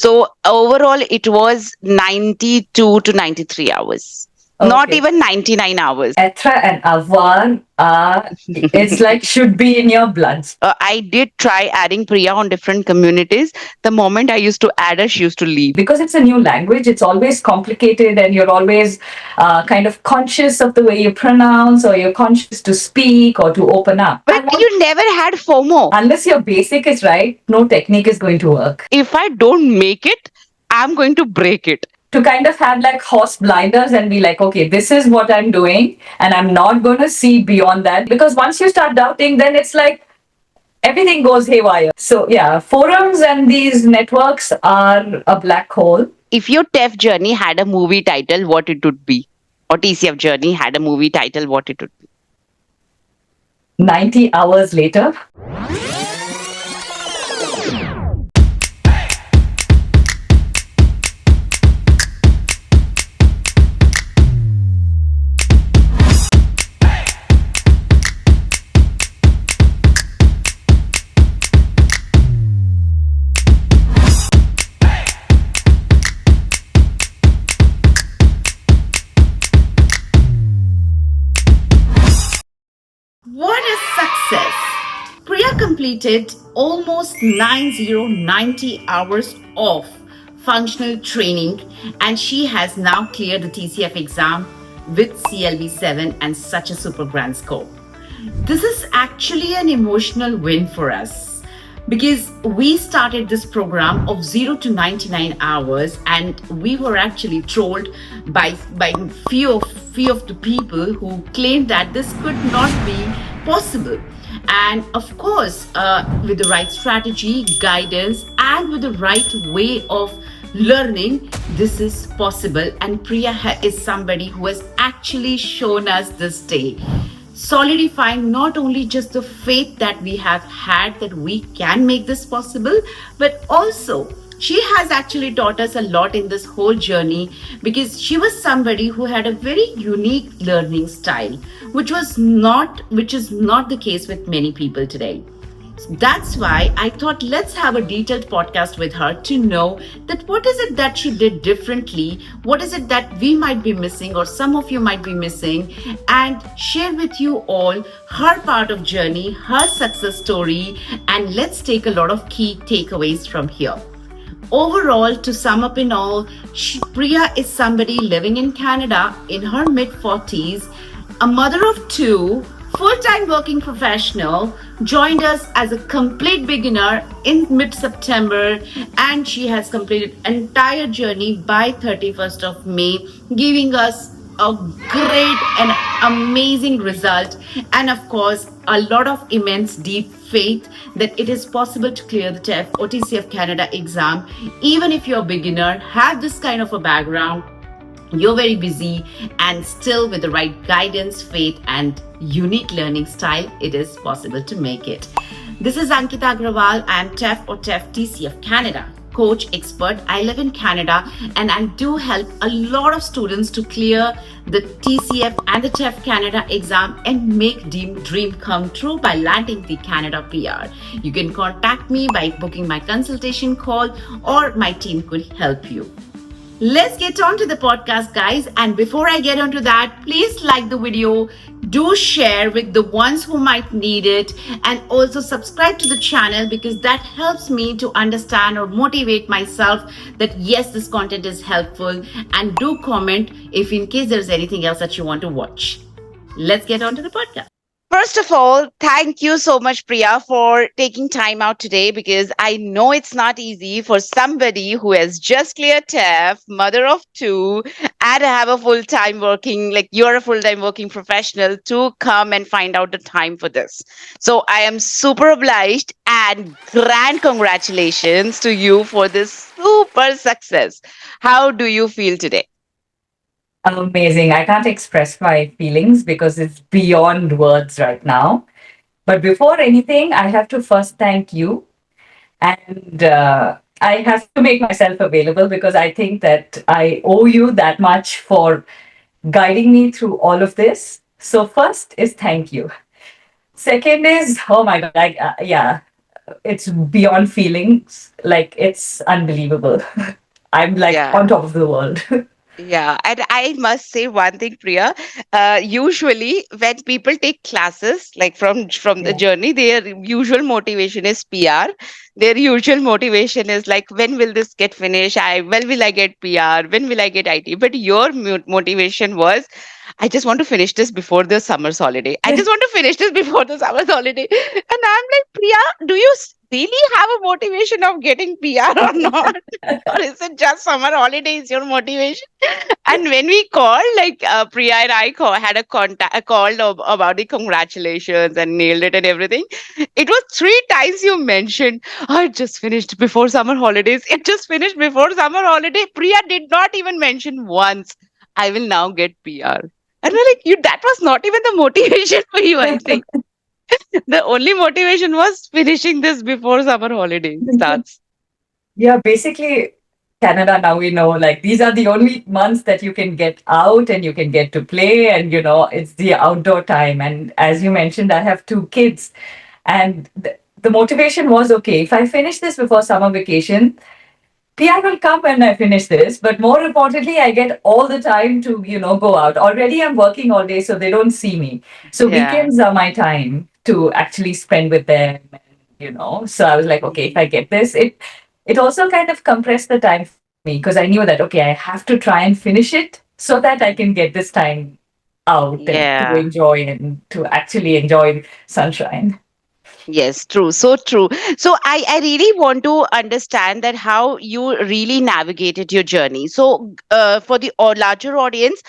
So overall, it was 92 to 93 hours. Not Okay. even 99 hours. Etra and Avan are, it's like should be in your bloods. I did try adding Priya on different communities. The moment I used to add her, she used to leave. Because it's a new language, it's always complicated, and you're always kind of conscious of the way you pronounce, or you're conscious to speak or to open up. But you never had FOMO. Unless your basic is right, no technique is going to work. If I don't make it, I'm going to break it. To kind of have like horse blinders and be like, okay, this is what I'm doing, and I'm not going to see beyond that. Because once you start doubting, then it's like everything goes haywire. So, yeah, forums and these networks are a black hole. If your TEF journey had a movie title, what it would be? Or TCF journey had a movie title, what it would be? 90 hours later. What a success! Priya completed almost 90 hours of functional training, and she has now cleared the TCF exam with CLB7 and such a super grand score. This is actually an emotional win for us because we started this program of 0 to 99 hours, and we were actually trolled by few of the people who claimed that this could not be possible. And of course, with the right strategy, guidance, and with the right way of learning, this is possible. And Priya is somebody who has actually shown us this day, solidifying not only just the faith that we have had that we can make this possible, but also she has actually taught us a lot in this whole journey, because she was somebody who had a very unique learning style, which is not the case with many people today. That's why I thought let's have a detailed podcast with her to know that what is it that she did differently, what is it that we might be missing or some of you might be missing, and share with you all her part of journey, her success story, and let's take a lot of key takeaways from here. Overall, to sum up in all, Priya is somebody living in Canada in her mid-40s, a mother of two, full-time working professional, joined us as a complete beginner in mid-September, and she has completed entire journey by 31st of May, giving us a great and amazing result, and of course a lot of immense deep faith that it is possible to clear the TEF or TCF Canada exam even if you're a beginner, have this kind of a background, you're very busy, and still with the right guidance, faith, and unique learning style, it is possible to make it. This is Ankita Agrawal. I am TEF or TEF TCF Canada coach expert. I live in Canada, and I do help a lot of students to clear the TCF and the TEF Canada exam and make dream come true by landing the Canada PR. You can contact me by booking my consultation call, or my team could help you. Let's get on to the podcast, guys. And before I get onto that, please like the video, do share with the ones who might need it, and also subscribe to the channel, because that helps me to understand or motivate myself that yes, this content is helpful. And do comment if in case there's anything else that you want to watch. Let's get on to the podcast. First of all, thank you so much, Priya, for taking time out today, because I know it's not easy for somebody who has just cleared TEF, mother of two, and have a full-time working, like you're a full-time working professional, to come and find out the time for this. So I am super obliged, and grand congratulations to you for this super success. How do you feel today? Amazing. I can't express my feelings because it's beyond words right now. But before anything, I have to first thank you. And I have to make myself available because I think that I owe you that much for guiding me through all of this. So, first is thank you. Second is, oh my God, yeah, it's beyond feelings. Like it's unbelievable. I'm like on Yeah. top of the world. Yeah, and I must say one thing, Priya. Usually, when people take classes, like from the Yeah. journey, their usual motivation is PR. Their usual motivation is like, when will this get finished? When will I get PR? When will I get IT? But your motivation was, I just want to finish this before the summer's holiday. I just want to finish this before the summer's holiday. And I'm like, Priya, do you really have a motivation of getting PR or not? Or is it just summer holiday is your motivation? And when we called, like Priya and I had a call about the congratulations and nailed it and everything. It was three times you mentioned, "I just finished before summer holidays. It just finished before summer holiday." Priya did not even mention once, "I will now get PR." And we're like, you, that was not even the motivation for you, I think. The only motivation was finishing this before summer holiday starts. Yeah, basically, Canada now we know like these are the only months that you can get out and you can get to play, and it's the outdoor time. And as you mentioned, I have two kids, and the motivation was okay. If I finish this before summer vacation, PR will come when I finish this, but more importantly, I get all the time to, go out. Already I'm working all day, so they don't see me. So Yeah. weekends are my time to actually spend with them, So I was like, okay, if I Mm. get this, it also kind of compressed the time for me because I knew that, okay, I have to try and finish it so that I can get this time out and to Yeah. enjoy and to actually enjoy sunshine. Yes, true. So true. So I really want to understand that how you really navigated your journey. So for the larger audience,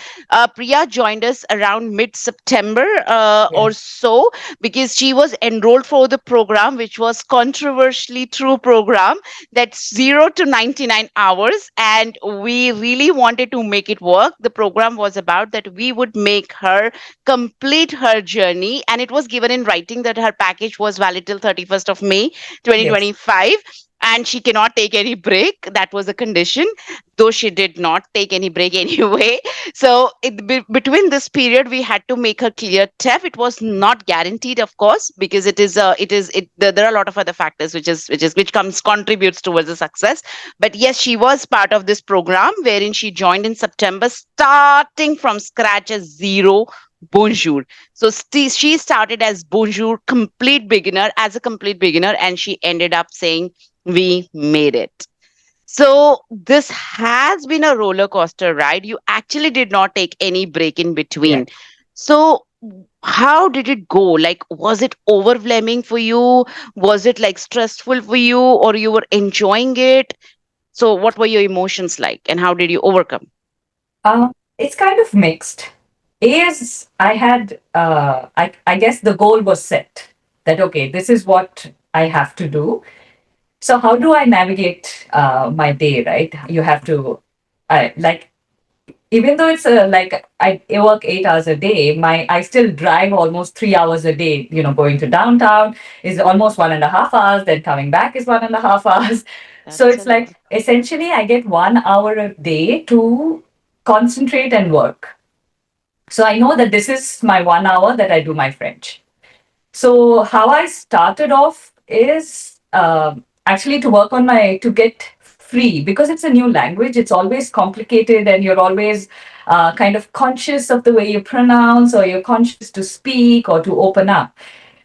Priya joined us around mid-September Yeah. or so, because she was enrolled for the program, which was controversially true program, that's 0 to 99 hours. And we really wanted to make it work. The program was about that we would make her complete her journey, and it was given in writing that her package was valid till 31st of May Yes. 2025, and she cannot take any break. That was a condition, though she did not take any break anyway. So between this period, we had to make her clear TEF. It was not guaranteed, of course, because there are a lot of other factors which comes contributes towards the success. But yes, she was part of this program wherein she joined in September, starting from scratch as zero. Bonjour. So she started as Bonjour, complete beginner, as a complete beginner, and she ended up saying, "We made it." So this has been a roller coaster ride. You actually did not take any break in Yeah. between. So how did it go? Like, was it overwhelming for you? Was it like stressful for you, or you were enjoying it? So what were your emotions like, and how did you overcome? It's kind of mixed. Is I had, I guess the goal was set that, okay, this is what I have to do. So how do I navigate my day, right? You have to, like, even though it's like I work 8 hours a day, I still drive almost 3 hours a day. Going to downtown is almost 1.5 hours. Then coming back is 1.5 hours. So That's a it's lot. like essentially I get 1 hour a day to concentrate and work. So I know that this is my 1 hour that I do my French. So how I started off is actually to work on to get free because it's a new language. It's always complicated, and you're always kind of conscious of the way you pronounce, or you're conscious to speak or to open up.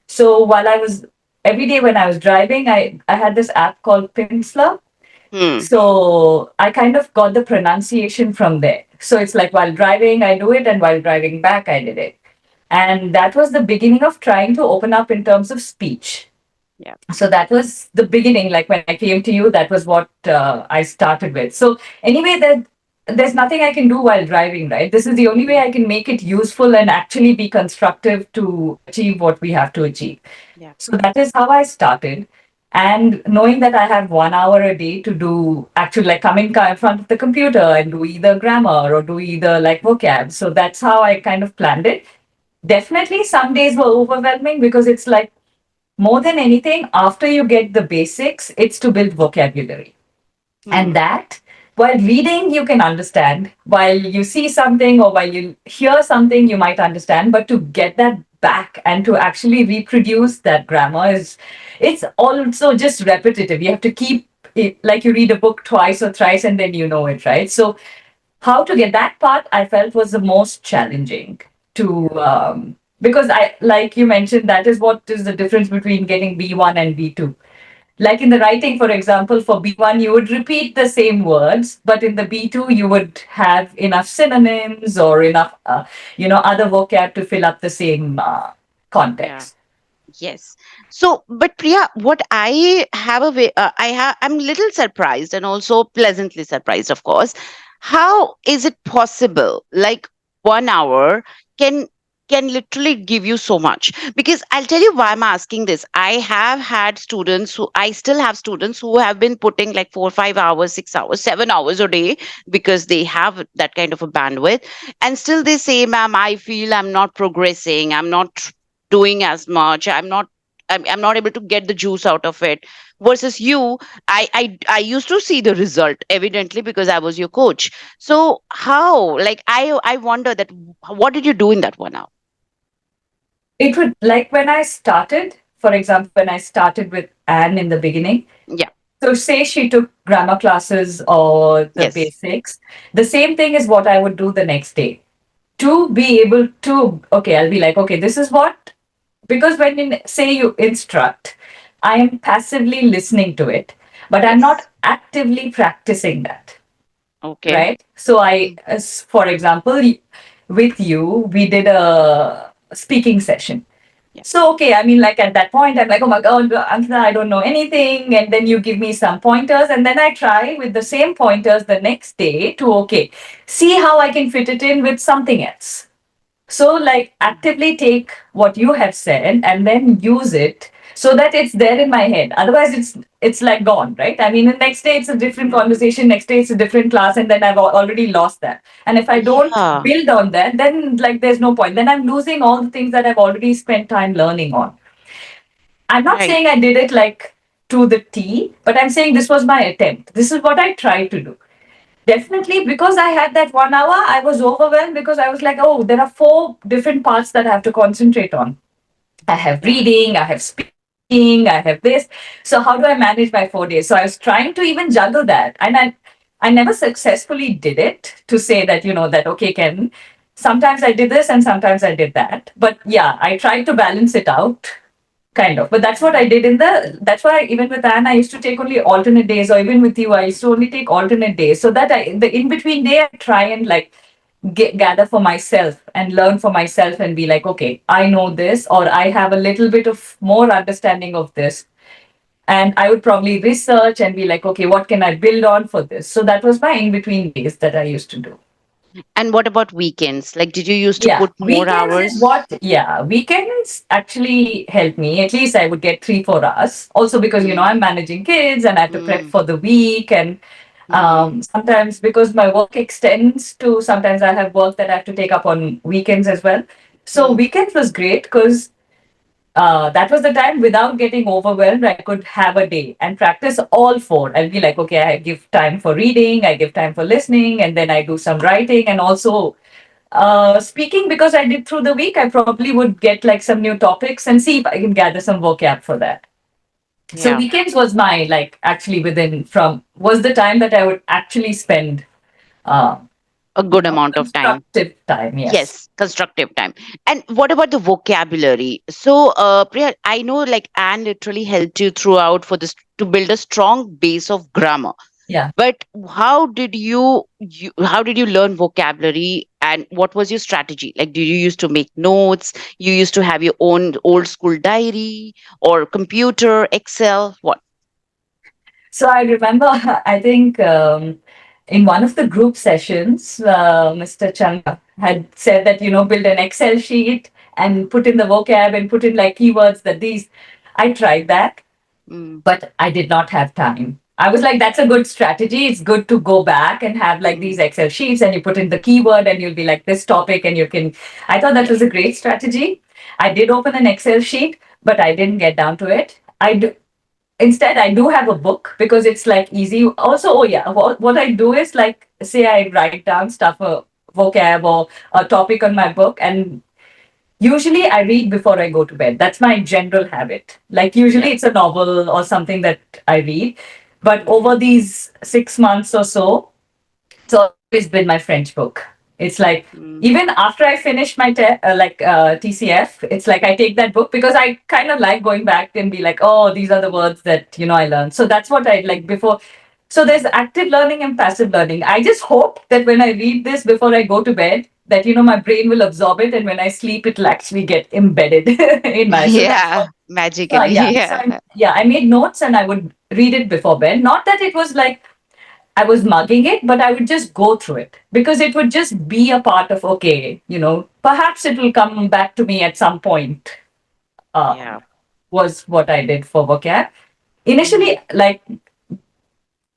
So while I was every day when I was driving, I had this app called Pimsleur. Hmm. So I kind of got the pronunciation from there. So it's like while driving, I do it, and while driving back, I did it. And that was the beginning of trying to open up in terms of speech. Yeah. So that was the beginning. Like when I came to you, that was what I started with. So anyway, there's nothing I can do while driving, right? This is the only way I can make it useful and actually be constructive to achieve what we have to achieve. Yeah. So that is how I started. And knowing that I have 1 hour a day to do actually like come in front of the computer and do either grammar or do either like vocab. So that's how I kind of planned it. Definitely some days were overwhelming because it's like more than anything, after you get the basics, it's to build vocabulary. And Hmm. that, while reading, you can understand. While you see something or while you hear something, you might understand. But to get that back and to actually reproduce that grammar is, it's also just repetitive. You have to keep it, like you read a book twice or thrice and then you know it, right? So how to get that part I felt was the most challenging to, because I, like you mentioned, that is what is the difference between getting B1 and B2. Like in the writing, for example, for B1 you would repeat the same words, but in the B2 you would have enough synonyms or enough other vocab to fill up the same Yeah. context. Yes. So, but Priya, what I have a way, I'm little surprised and also pleasantly surprised, of course. How is it possible? Like 1 hour can can literally give you so much. Because I'll tell you why I'm asking this. I have had students who I still have students who have been putting like 4, 5 hours, 6 hours, 7 hours a day because they have that kind of a bandwidth, and still they say, "Ma'am, I feel I'm not progressing. I'm not doing as much. I'm not able to get the juice out of it." Versus you, I used to see the result evidently because I was your coach. So how, like, I wonder that what did you do in that 1 hour? It would, like when I started, for example, when I started with Anne in the beginning. Yeah. So, say she took grammar classes or the Yes. basics, the same thing is what I would do the next day. To be able to, okay, I'll be like, okay, this is what, because when say you instruct, I am passively listening to it, but I'm not Yes. actively practicing that, Okay. right? So, Mm. as for example, with you, we did a speaking session. Yeah. So, okay, I mean, like at that point, I'm like, oh my God, Ankita, I don't know anything. And then you give me some pointers. And then I try with the same pointers the next day to, okay, see how I can fit it in with something else. So, like, actively take what you have said and then use it so that it's there in my head. Otherwise, it's like gone, right? I mean, the next day it's a different Yeah. conversation. Next day it's a different class, and then I've already lost that. And if I don't Yeah. build on that, then like there's no point. Then I'm losing all the things that I've already spent time learning on. I'm not Right. saying I did it like to the T, but I'm saying this was my attempt. This is what I tried to do. Definitely, because I had that 1 hour, I was overwhelmed because I was like, oh, there are four different parts that I have to concentrate on. I have Yeah. reading, I have speaking, I have this. So how do I manage my 4 days? So I was trying to even juggle that. And I never successfully did it to say that, that, okay, Ken, sometimes I did this and sometimes I did that. But yeah, I tried to balance it out kind of. But that's what I did that's why even with Anne, I used to take only alternate days, or even with you, I used to only take alternate days. So that the in between day, I try and like gather for myself and learn for myself and be like, okay, I know this, or I have a little bit of more understanding of this. And I would probably research and be like, okay, what can I build on for this? So that was my in between days that I used to do. And what about weekends? Like, did you used to Yeah, put more weekends is hours? what, yeah, weekends actually help me. At least I would get 3, 4 hours. Also, because, Mm. I'm managing kids and I have to prep Mm. for the week. And Mm. sometimes because my work extends to, sometimes I have work that I have to take up on weekends as well. So, Mm. weekends was great because that was the time without getting overwhelmed. I could have a day and practice all four. I'll be like, okay, I give time for reading, I give time for listening, and then I do some writing and also speaking because I did through the week. I probably would get like some new topics and see if I can gather some vocab for that. So Yeah. weekends was my like actually within from was the time that I would actually spend uh, A good amount of time. constructive time. Yes. Yes, constructive time. And what about the vocabulary? So, Priya, I know like Anne literally helped you throughout for this to build a strong base of grammar. Yeah. But how did you learn vocabulary, and what was your strategy? Like, did you used to make notes? You used to have your own old school diary or computer, Excel? What? So I remember, I think in one of the group sessions, Mr. Changa had said that, build an Excel sheet and put in the vocab and put in like keywords that these. I tried that, Mm, but I did not have time. I was like, that's a good strategy. It's good to go back and have like mm, these Excel sheets and you put in the keyword and you'll be like this topic and you can. I thought that was a great strategy. I did open an Excel sheet, but I didn't get down to it. Instead, I do have a book because it's like easy. Also, oh yeah, what I do is like, say I write down stuff, a vocab or a topic on my book, and Usually, I read before I go to bed. That's my general habit. Like, usually, Yeah. it's a novel or something that I read. But Mhm. over these 6 months or so, it's always been my French book. It's like, Mm. even after I finish my TCF, it's like I take that book because I kind of like going back and be like, oh, these are the words that I learned. So that's what I like before. So there's active learning and passive learning. I just hope that when I read this before I go to bed, that my brain will absorb it, and when I sleep, it'll actually get embedded in my. So that's Yeah, what. So magically. yeah, Yeah. I made notes and I would read it before bed. Not that it was like I was mugging it, but I would just go through it because it would just be a part of, okay, perhaps it will come back to me at some point. Yeah. Was what I did for vocab. Mm. Initially, like,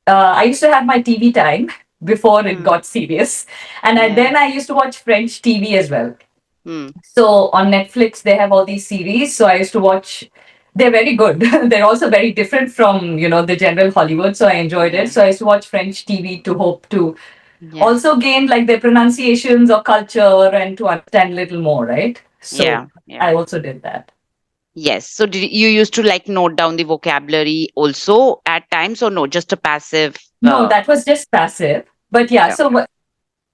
I used to have my TV time before it Mm. got serious. And Yeah. then I used to watch French TV as well. Mm. So on Netflix, they have all these series. So I used to watch. They're very good. They're also very different from, the general Hollywood. So I enjoyed it. Yeah. So I used to watch French TV to hope to Yeah. also gain like their pronunciations or culture and to understand a little more, right? So Yeah. Yeah. I also did that. Yes. So did you used to like note down the vocabulary also at times, or no, just a passive? No, that was just passive. But yeah, Yeah. so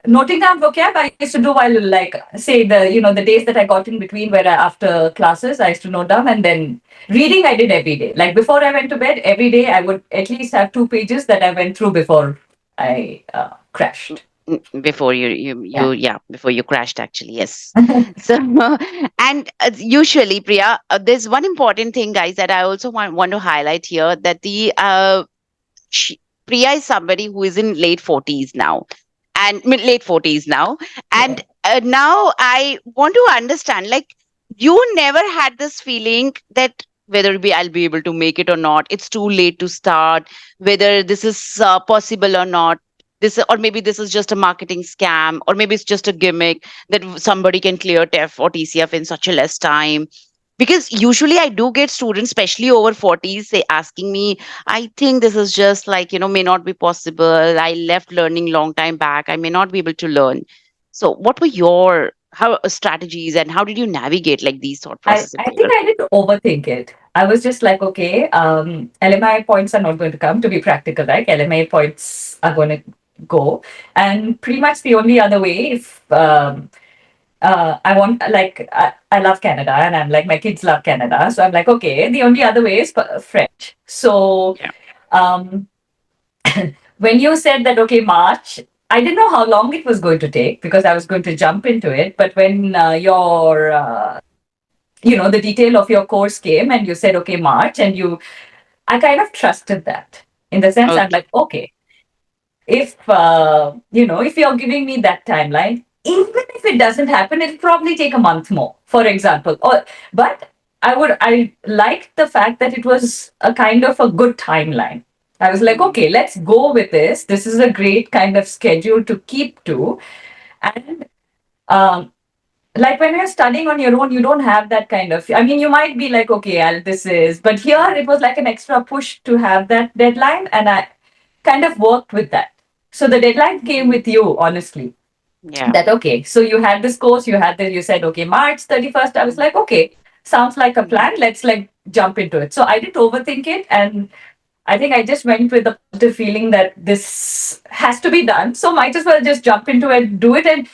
noting down vocab I used to do while, like, say, the days that I got in between where after classes I used to note down, and then reading I did every day. Like before I went to bed, every day I would at least have 2 pages that I went through before I crashed. Before you Yeah. yeah, before you crashed actually, yes. So and usually, Priya, there's one important thing, guys, that I also want to highlight here, that the she, Priya is somebody who is in late 40s now, and late 40s now, Yeah. and now I want to understand, like, you never had this feeling that whether I'll be able to make it or not, it's too late to start, whether this is possible or not, this, or maybe this is just a marketing scam, or maybe it's just a gimmick that somebody can clear TEF or TCF in such a less time. Because usually I do get students, especially over 40s, say asking me, I think this is just like, may not be possible. I left learning long time back. I may not be able to learn. So what were your how strategies, and how did you navigate like these thought I, processes I in think your I didn't overthink it. I was just like, okay, LMI points are not going to come, to be practical, right? LMI points are going to go. And pretty much the only other way, if I want, like, I love Canada, and I'm like, my kids love Canada. So I'm like, okay, the only other way is French. So yeah. um, when you said that, okay, March, I didn't know how long it was going to take because I was going to jump into it. But when the detail of your course came and you said, okay, March, and I kind of trusted that, in the sense I'm Okay. like, okay, if you're giving me that timeline, even if it doesn't happen, it'll probably take a month more, for example. But I liked the fact that it was a kind of a good timeline. I was like, Mm, okay, let's go with this. This is a great kind of schedule to keep to. And um, like when you're studying on your own, you don't have that kind of. I mean, you might be like, okay, but here it was like an extra push to have that deadline, and I kind of worked with that. So the deadline came mm, with you, honestly. yeah. That okay. So you had this course, you said, okay, March 31st. I was Mm, like, okay, sounds like a mm, plan. Let's like jump into it. So I didn't overthink it, and I think I just went with the positive feeling that this has to be done. So might as well just jump into it, do it. And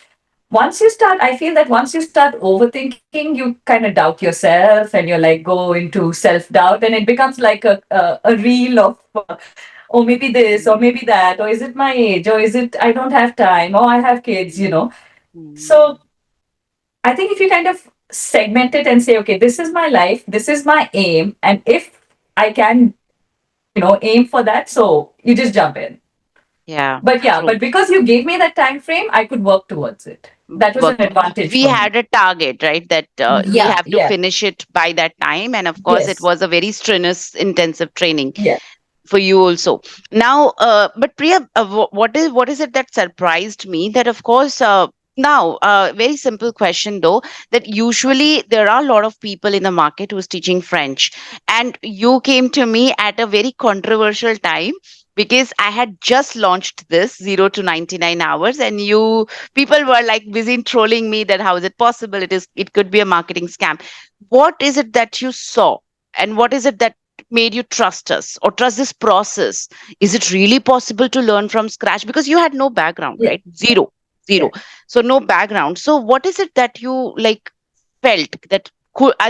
I feel that once you start overthinking, you kind of doubt yourself, and you're like go into self doubt, and it becomes like a reel of, oh, maybe this, or mm, maybe that, or is it my age, or is it I don't have time, or I have mm, kids. mm, So I think if you kind of segment it and say, okay, this is my life, this is my aim, and if I can, aim for that, so you just jump in. yeah, But yeah, true. but because you gave me that time frame, I could work towards it. That was an Worked. advantage We for me. had a target, right? That we Yeah, have to yeah, finish it by that time, and of course, it yes, was a very strenuous, intensive training yeah. for you also. Now, but Priya, what is it that surprised me? That of course. Now, very simple question though, that usually there are a lot of people in the market who's teaching French, and you came to me at a very controversial time, because I had just launched this 0 to 99 hours, and you people were like busy trolling me that how is it possible? It could be a marketing scam. What is it that you saw, and what is it that made you trust us or trust this process? Is it really possible to learn from scratch? Because you had no background, Yeah, right? Zero, yeah. zero. So no background. So what is it that you like felt that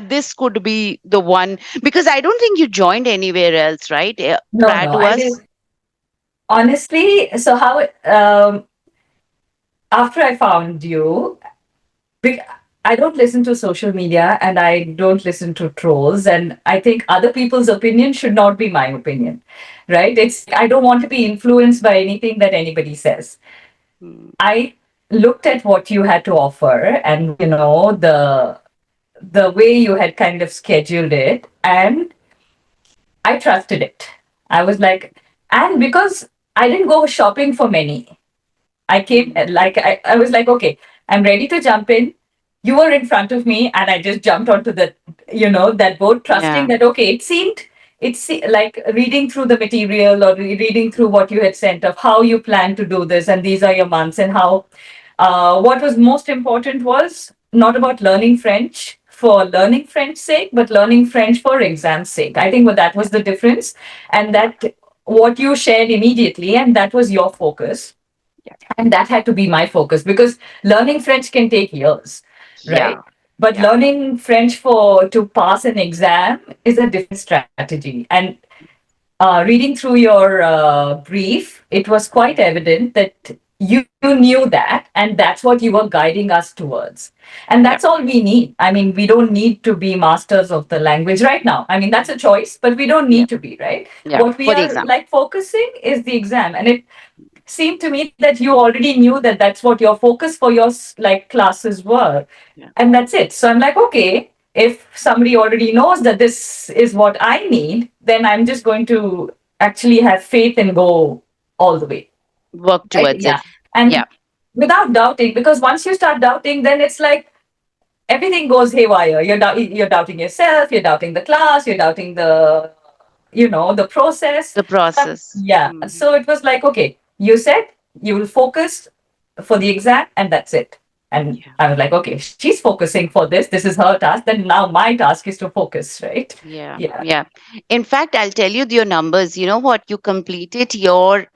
this could be the one? Because I don't think you joined anywhere else, right? No, Prior no, to I us. did. Honestly, so after I found you, bec- I don't listen to social media and I don't listen to trolls. And I think other people's opinion should not be my opinion, right? It's, I don't want to be influenced by anything that anybody says. Mm, I looked at what you had to offer and, the way you had kind of scheduled it, and I trusted it. I was like, and because I didn't go shopping for many, I came mm, like I was like, okay, I'm ready to jump in. You were in front of me, and I just jumped onto that boat, trusting yeah, that okay, like reading through the material or reading through what you had sent of how you plan to do this, and these are your months, and how. What was most important was not about learning French for learning French sake, but learning French for exam's sake. I think that yeah, was the difference, and yeah, that what you shared immediately, and that was your focus, yeah, and that had to be my focus because learning French can take years, right? yeah, But yeah, learning French for to pass an exam is a different strategy. And reading through your brief, it was quite evident that you knew that, and that's what you were guiding us towards. And that's yeah, all we need. I mean, we don't need to be masters of the language right now. I mean, that's a choice, but we don't yeah, need to be, right? yeah. What we For the are exam. like focusing is the exam. And it seemed to me that you already knew that that's what your focus for your like classes were, Yeah, and that's it. So I'm like, okay, if somebody already knows that this is what I need, then I'm just going to actually have faith and go all the way, work right? towards it. Yeah. Yeah, And without doubting, because once you start doubting, then it's like everything goes haywire. You're doubting yourself, you're doubting the class, you're doubting the process. the process. Yeah. Mhm. So it was like, okay, you said you will focus for the exam, and that's it. And Yeah, I was like, okay, she's focusing for this. This is her task. Then now my task is to focus, right? yeah, Yeah. yeah. In fact, I'll tell you your numbers. You know what? You completed your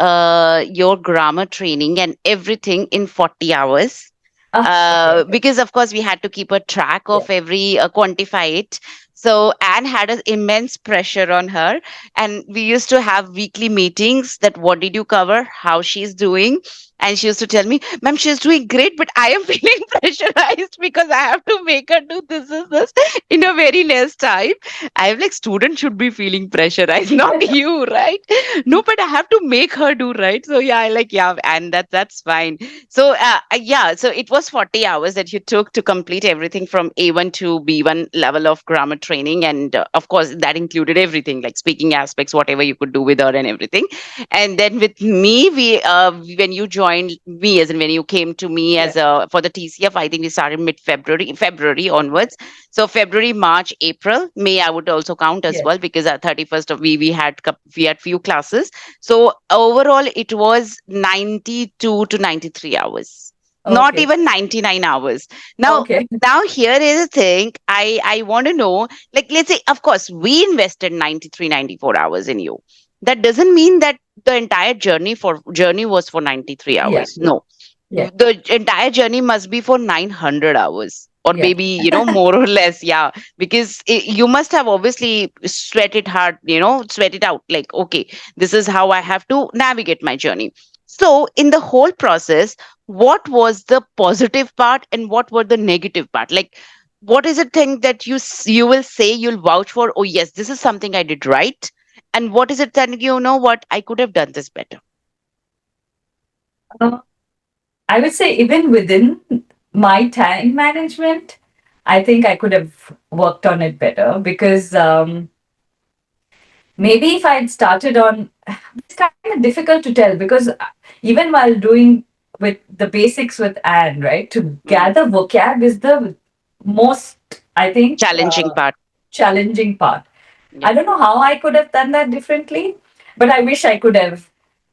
grammar training and everything in 40 hours. Ah, okay. Because of course we had to keep a track Yeah. of every quantify it. So Anne had an immense pressure on her, and we used to have weekly meetings that what did you cover, how she's doing. And she used to tell me, ma'am, she's doing great, but I am feeling pressurized because I have to make her do this in a very less time. I'm like, student should be feeling pressurized, not you, right? No, but I have to make her do, right? So yeah, I like, yeah, and that's fine. So yeah, so it was 40 hours that you took to complete everything from A1 to B1 level of grammar training, and of course that included everything like speaking aspects, whatever you could do with her and everything. And then with me, when you joined me, as in when you came to me Yeah. as a for the TCF, I think we started February onwards. So February, March, April, May, I would also count as Yes. well because at 31st of we had few classes. So overall, it was 92 to 93 hours, not Okay. even 99 hours. Now, Okay. now here is the thing. I want to know, like, let's say, of course, we invested 93, 94 hours in you. That doesn't mean that the entire journey was for 93 Yeah. hours. No, Yeah. the entire journey must be for 900 hours or Yeah. maybe more or less, yeah, because you must have obviously sweat it hard, sweat it out, like, okay, this is how I have to navigate my journey. So in the whole process, what was the positive part and what were the negative part? Like, what is the thing that you will say, you'll vouch for, oh yes, this is something I did right, and what is it that, what, I could have done this better? Uh, I would say even within my time management, I think I could have worked on it better because maybe if I had started on, it's kind of difficult to tell because even while doing with the basics with Anne, right, to Mm. gather vocab is the most, I think, Challenging part. challenging part. Yeah. I don't know how I could have done that differently, but I wish I could have.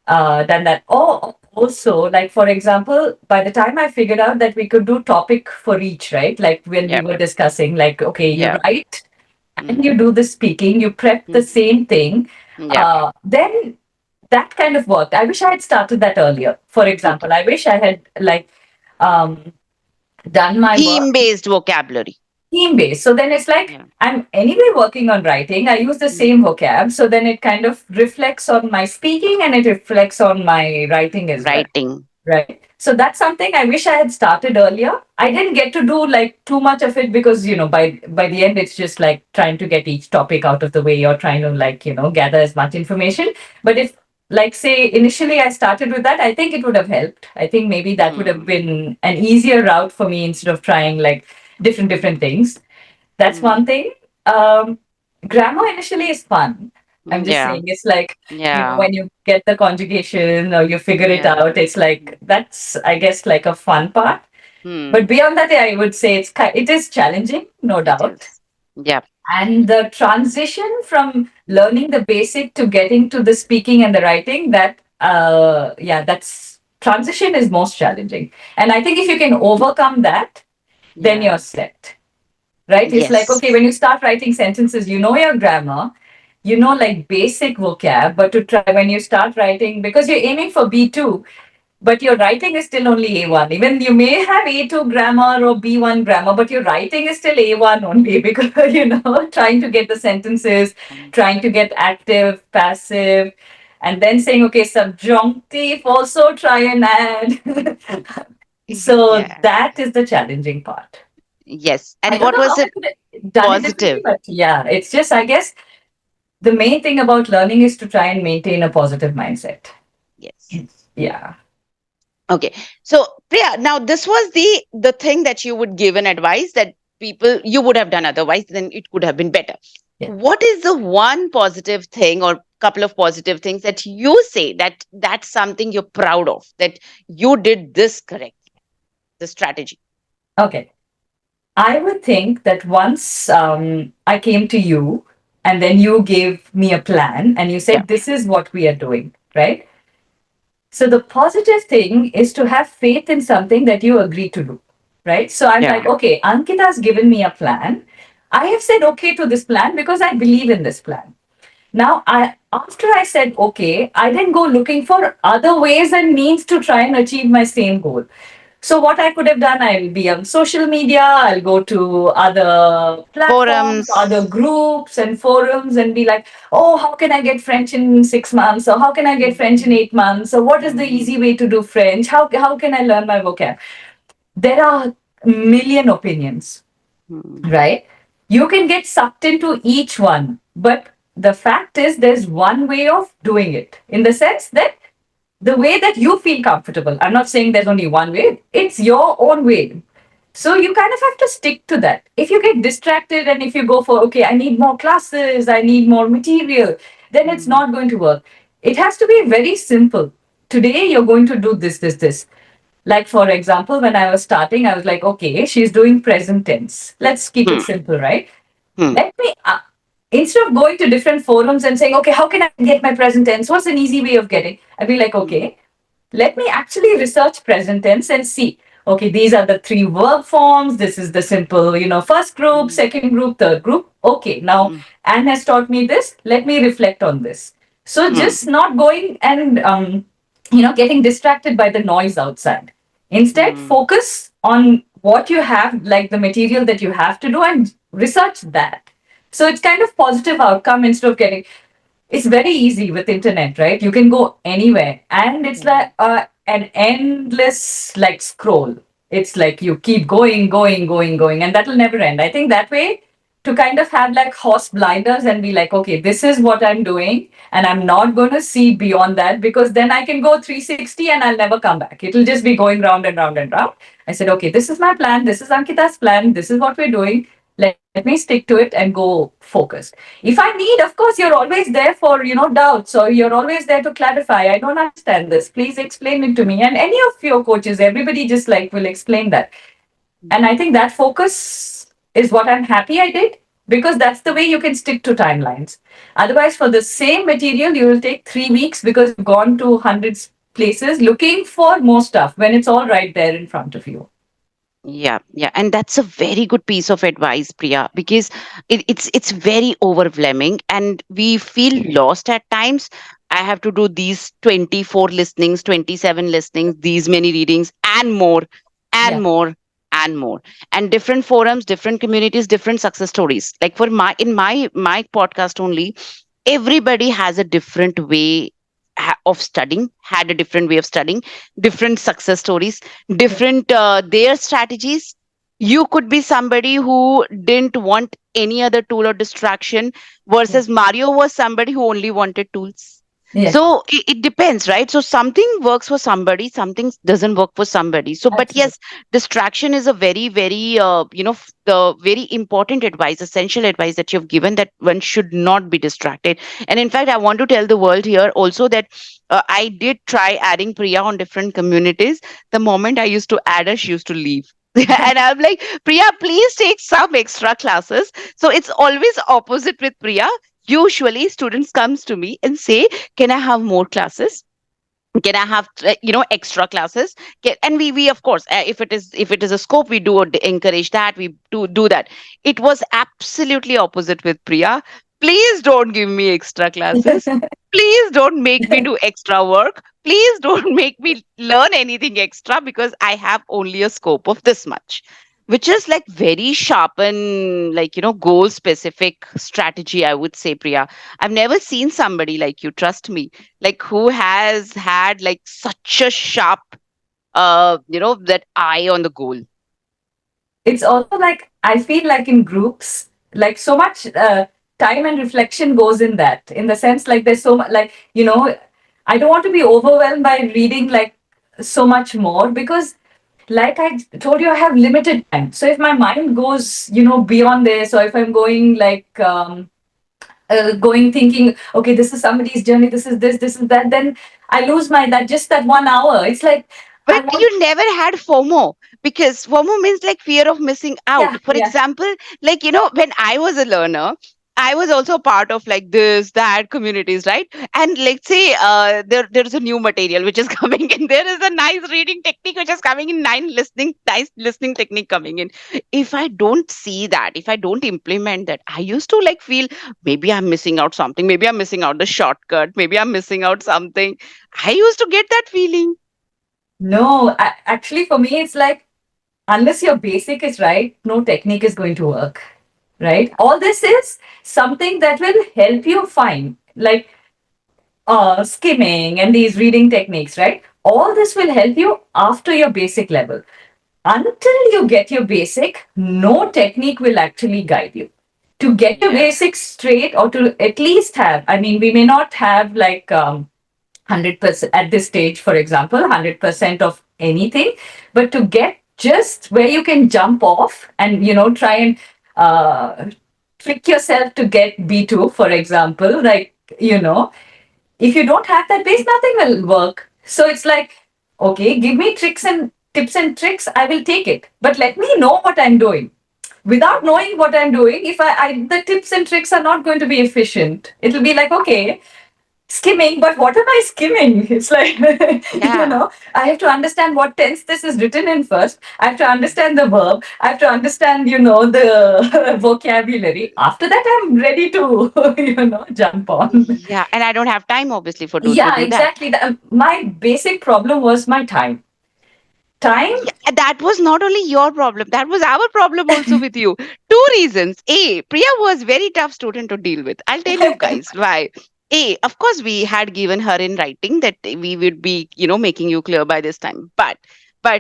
Than that. Or also, like for example, by the time I figured out that we could do topic for each, right? Like when we Yep. were discussing, like, okay, you Yep. write and Mm. you do the speaking, you prep the Mm. same thing. Yep. Then that kind of worked. I wish I had started that earlier. For Okay. example, I wish I had like um, done my work Theme-based vocabulary. team based. So then it's like Yeah. I'm anyway working on writing. I use the Mm. same vocab. So then it kind of reflects on my speaking and it reflects on my writing as well. Writing. Right. So that's something I wish I had started earlier. I didn't get to do like too much of it because, by the end it's just like trying to get each topic out of the way or trying to like, gather as much information. But if like say initially I started with that, I think it would have helped. I think maybe that would have Mm. been an easier route for me instead of trying like different things. That's one Mm. thing. Grammar initially is fun. I'm just Yeah. saying it's like, Yeah. when you get the conjugation or you figure it Yeah. out, it's like that's I guess like a fun part. But Hmm. beyond that, I would say it is challenging, no It doubt. is. Yep. And the transition from learning the basic to getting to the speaking and the writing, that's transition is most challenging. And I think if you can overcome that, then Yeah. you're set. Right? It's like, Yes. okay, when you start writing sentences, you know your grammar, like basic vocab, but to try when you start writing, because you're aiming for B2, but your writing is still only A1. Even you may have A2 grammar or B1 grammar, but your writing is still A1 only because, trying to get the sentences, Um, trying to get active, passive, and then saying, okay, subjunctive, also try and add. So yeah. that is the challenging part. Yes. I And don't what know was how I it could have done it differently, positive? but yeah, it's just, I guess, the main thing about learning is to try and maintain a positive mindset. Yes. Yeah. Okay. So, Priya, now this was the thing that you would give an advice that people you would have done otherwise, then it could have been better. Yeah. What is the one positive thing or couple of positive things that you say that that's something you're proud of, that you did this correct, the strategy? Okay. I would think that once I came to you and then you gave me a plan and you Yeah. said, this is what we are doing, right? So the positive thing is to have faith in something that you agree to do, right? So I'm Yeah. like, okay, Ankita's given me a plan. I have said okay to this plan because I believe in this plan. Now, after I said okay, I then go looking for other ways and means to try and achieve my same goal. So what I could have done, I'll be on social media, I'll go to other platforms, other Forums. groups and forums and be like, oh, how can I get French in 6 months? Or how can I get French in 8 months? Or what is the easy way to do French? How can I learn my vocab? There are a million opinions, Mm. right? You can get sucked into each one, but the fact is there's one way of doing it in the sense that the way that you feel comfortable. I'm not saying there's only one way, it's your own way. So you kind of have to stick to that. If you get distracted and if you go for, okay, I need more classes, I need more material, then it's Mm. not going to work. It has to be very simple. Today, you're going to do this, this, this. Like, for example, when I was starting, I was like, okay, she's doing present tense. Let's keep it Hmm. simple, right? Hmm. Let me, instead of going to different forums and saying, okay, how can I get my present tense? What's an easy way of getting? I'd be like, Hmm. okay, let me actually research present tense and see. Okay, these are the three verb forms. This is the simple, first group, Hmm. second group, third group. Okay, now Hmm. Anne has taught me this. Let me reflect on this. So Hmm. just not going and getting distracted by the noise outside. Instead, Hmm. focus on what you have, like the material that you have to do, and research that. So it's kind of positive outcome instead of getting. It's very easy with internet, right? You can go anywhere, and it's Yeah. like an endless like scroll. It's like you keep going, going, going, going, and that'll never end. I think that way to kind of have like horse blinders and be like, okay, this is what I'm doing, and I'm not going to see beyond that because then I can go 360 and I'll never come back. It'll just be going round and round and round. I said, okay, this is my plan. This is Ankita's plan. This is what we're doing. Let me stick to it and go focused. If I need, of course, you're always there for, doubts, or you're always there to clarify. I don't understand this. Please explain it to me. And any of your coaches, everybody just like will explain that. And I think that focus is what I'm happy I did. because that's the way you can stick to timelines. Otherwise, for the same material, you will take 3 weeks because you've gone to hundreds places looking for more stuff when it's all right there in front of you. Yeah, yeah, and that's a very good piece of advice, Priya, because it's very overwhelming, and we feel lost at times. I have to do these 24 listenings, 27 listenings, these many readings, and more, and Yeah. more, and more, and different forums, different communities, different success stories. Like for my podcast only, everybody has a different way of studying, had a different way of studying, different success stories, different their strategies. You could be somebody who didn't want any other tool or distraction, Yeah. versus Mario was somebody who only wanted tools. Yeah. So it depends, right? So something works for somebody, something doesn't work for somebody. So but Absolutely. yes, distraction is a very very the very important advice, essential advice that you've given, that one should not be distracted. And in fact, I want to tell the world here also that I did try adding Priya on different communities. The moment I used to add her, she used to leave. And I'm like, Priya, please take some extra classes. So it's always opposite with Priya. Usually students comes to me and say, can I have more classes? Can I have extra classes? And we of course, if it is a scope, we do encourage that, we do that. It was absolutely opposite with Priya. Please don't give me extra classes. Please don't make me do extra work. Please don't make me learn anything extra, because I have only a scope of this much, which is like very sharp and goal specific strategy, I would say, Priya. I've never seen somebody like you, trust me, like who has had like such a sharp that eye on the goal. It's also like I feel like in groups, like so much time and reflection goes in that. In the sense, like there's so much, like I don't want to be overwhelmed by reading like so much more because, like I told you, I have limited time. So if my mind goes, beyond this, or if I'm going like going thinking, okay, this is somebody's journey, this is that, then I lose my that 1 hour. It's like I But want, you never had FOMO, because FOMO means like fear of missing out. yeah, For yeah, example, like, when I was a learner, I was also part of like this, that communities, right? And let's say there's a new material which is coming in. There is a nice reading technique which is coming in, nice listening technique coming in. If I don't see that, if I don't implement that, I used to like feel maybe I'm missing out something, maybe I'm missing out the shortcut, maybe I'm missing out something. I used to get that feeling. no, actually for me it's like unless your basic is right, no technique is going to work. Right? All this is something that will help you find, like skimming and these reading techniques, right? All this will help you after your basic level. Until you get your basic, no technique will actually guide you. To get your Yeah. basics straight, or to at least have, I mean, we may not have like 100% at this stage, for example, 100% of anything, but to get just where you can jump off and try and uh, trick yourself to get B2, for example, like if you don't have that base, nothing will work. So it's like, okay, give me tricks and tips and tricks, I will take it, but let me know what I'm doing. Without knowing what I'm doing, if I the tips and tricks are not going to be efficient, it'll be like, okay, skimming, but what am I skimming? It's like, Yeah. I have to understand what tense this is written in first. I have to understand the verb. I have to understand, the vocabulary. After that, I'm ready to, jump on. Yeah, and I don't have time obviously for to Yeah, do that. exactly. My basic problem was my time. Time, Yeah, that was not only your problem, that was our problem also with you. Two reasons. A, Priya was very tough student to deal with. I'll tell you guys why. A, of course, we had given her in writing that we would be, making you clear by this time. But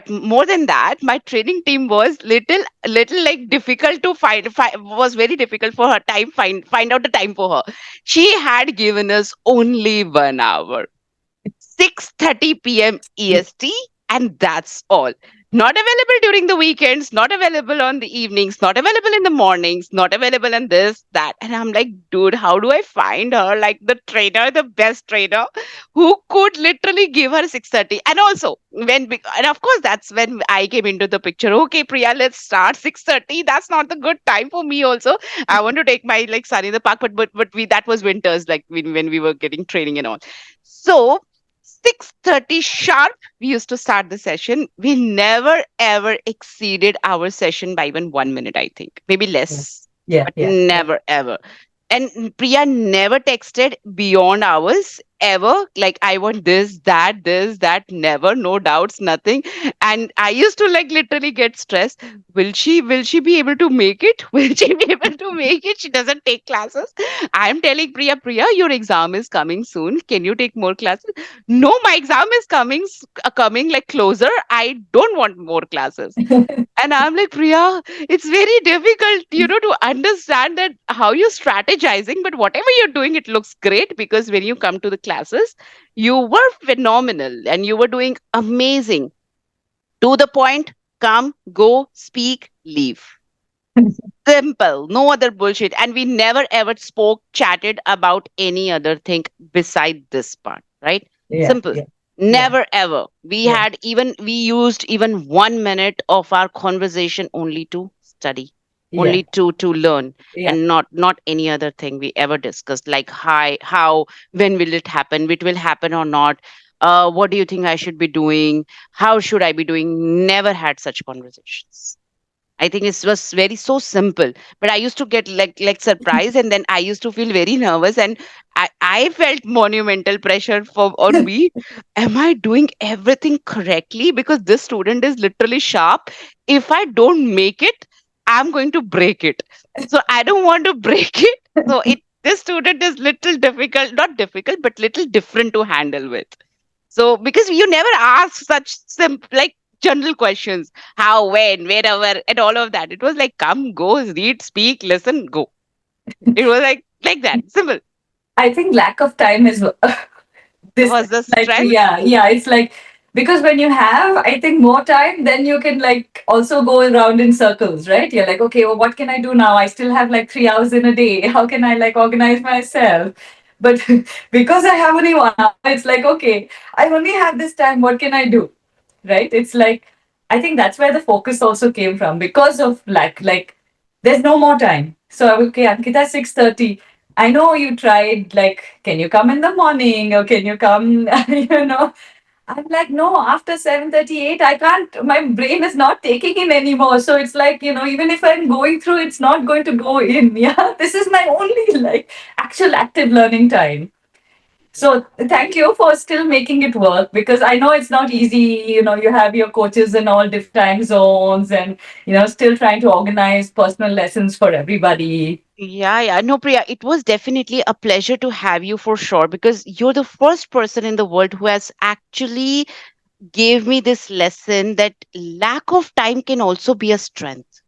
more than that, my training team was little like difficult to find, was very difficult for her time, find out the time for her. She had given us only 1 hour, 6:30 p.m. EST, and that's all. Not available during the weekends, not available on the evenings, not available in the mornings, not available in this, that. And I'm like, dude, how do I find her? Like the trainer, the best trainer who could literally give her 6:30. And also, and of course, that's when I came into the picture. Okay, Priya, let's start 6:30. That's not the good time for me also. I want to take my like son in the park, but we that was winters, like when we were getting training and all. So 6:30 sharp we used to start the session. We never ever exceeded our session by even 1 minute, I think. Maybe Yeah. less, Yeah. but Yeah. never ever. And Priya never texted beyond hours ever. Like, I want this, that, never, no doubts, nothing. And I used to like literally get stressed. Will she be able to make it? Will she be able to make it? She doesn't take classes. I'm telling Priya, your exam is coming soon. Can you take more classes? No, my exam is coming like closer. I don't want more classes. And I'm like, Priya, it's very difficult, to understand that how you're strategizing, but whatever you're doing, it looks great because when you come to the classes, you were phenomenal and you were doing amazing. To the point, come, go, speak, leave. Simple, no other bullshit. And we never ever spoke, chatted about any other thing beside this part, right? Yeah. Simple. Yeah. Yeah. Never ever. Yeah. We used even 1 minute of our conversation only to study, Yeah. only to learn, Yeah. and not any other thing we ever discussed. Like, hi, how, when will it happen? It will happen or not? What do you think I should be doing? How should I be doing? Never had such conversations. I think it was very so simple, but I used to get like surprised, and then I used to feel very nervous, and I felt monumental pressure for on me. Am I doing everything correctly? Because this student is literally sharp. If I don't make it, I'm going to break it. So I don't want to break it. So this student is little difficult, not difficult, but little different to handle with. So because you never ask such simple like general questions, how, when, wherever, and all of that. It was like come, go, read, speak, listen, go. It was like that. Simple. I think lack of time is this Was the like strength. yeah, yeah, it's like because when you have I think more time, then you can like also go around in circles, right? You're like, okay, well, what can I do now? I still have like 3 hours in a day. How can I like organize myself? But because I have only 1 hour, it's like, okay, I only have this time, what can I do? Right? It's like I think that's where the focus also came from because of like there's no more time. So okay, Ankita, 6:30. I know you tried, like, can you come in the morning or can you come, I'm like, no, after 7:38, I can't, my brain is not taking in anymore. So it's like, even if I'm going through, it's not going to go in. Yeah, this is my only like actual active learning time. So thank you for still making it work because I know it's not easy. You have your coaches in all different time zones and, still trying to organize personal lessons for everybody. Yeah. No, Priya, it was definitely a pleasure to have you for sure because you're the first person in the world who has actually gave me this lesson that lack of time can also be a strength.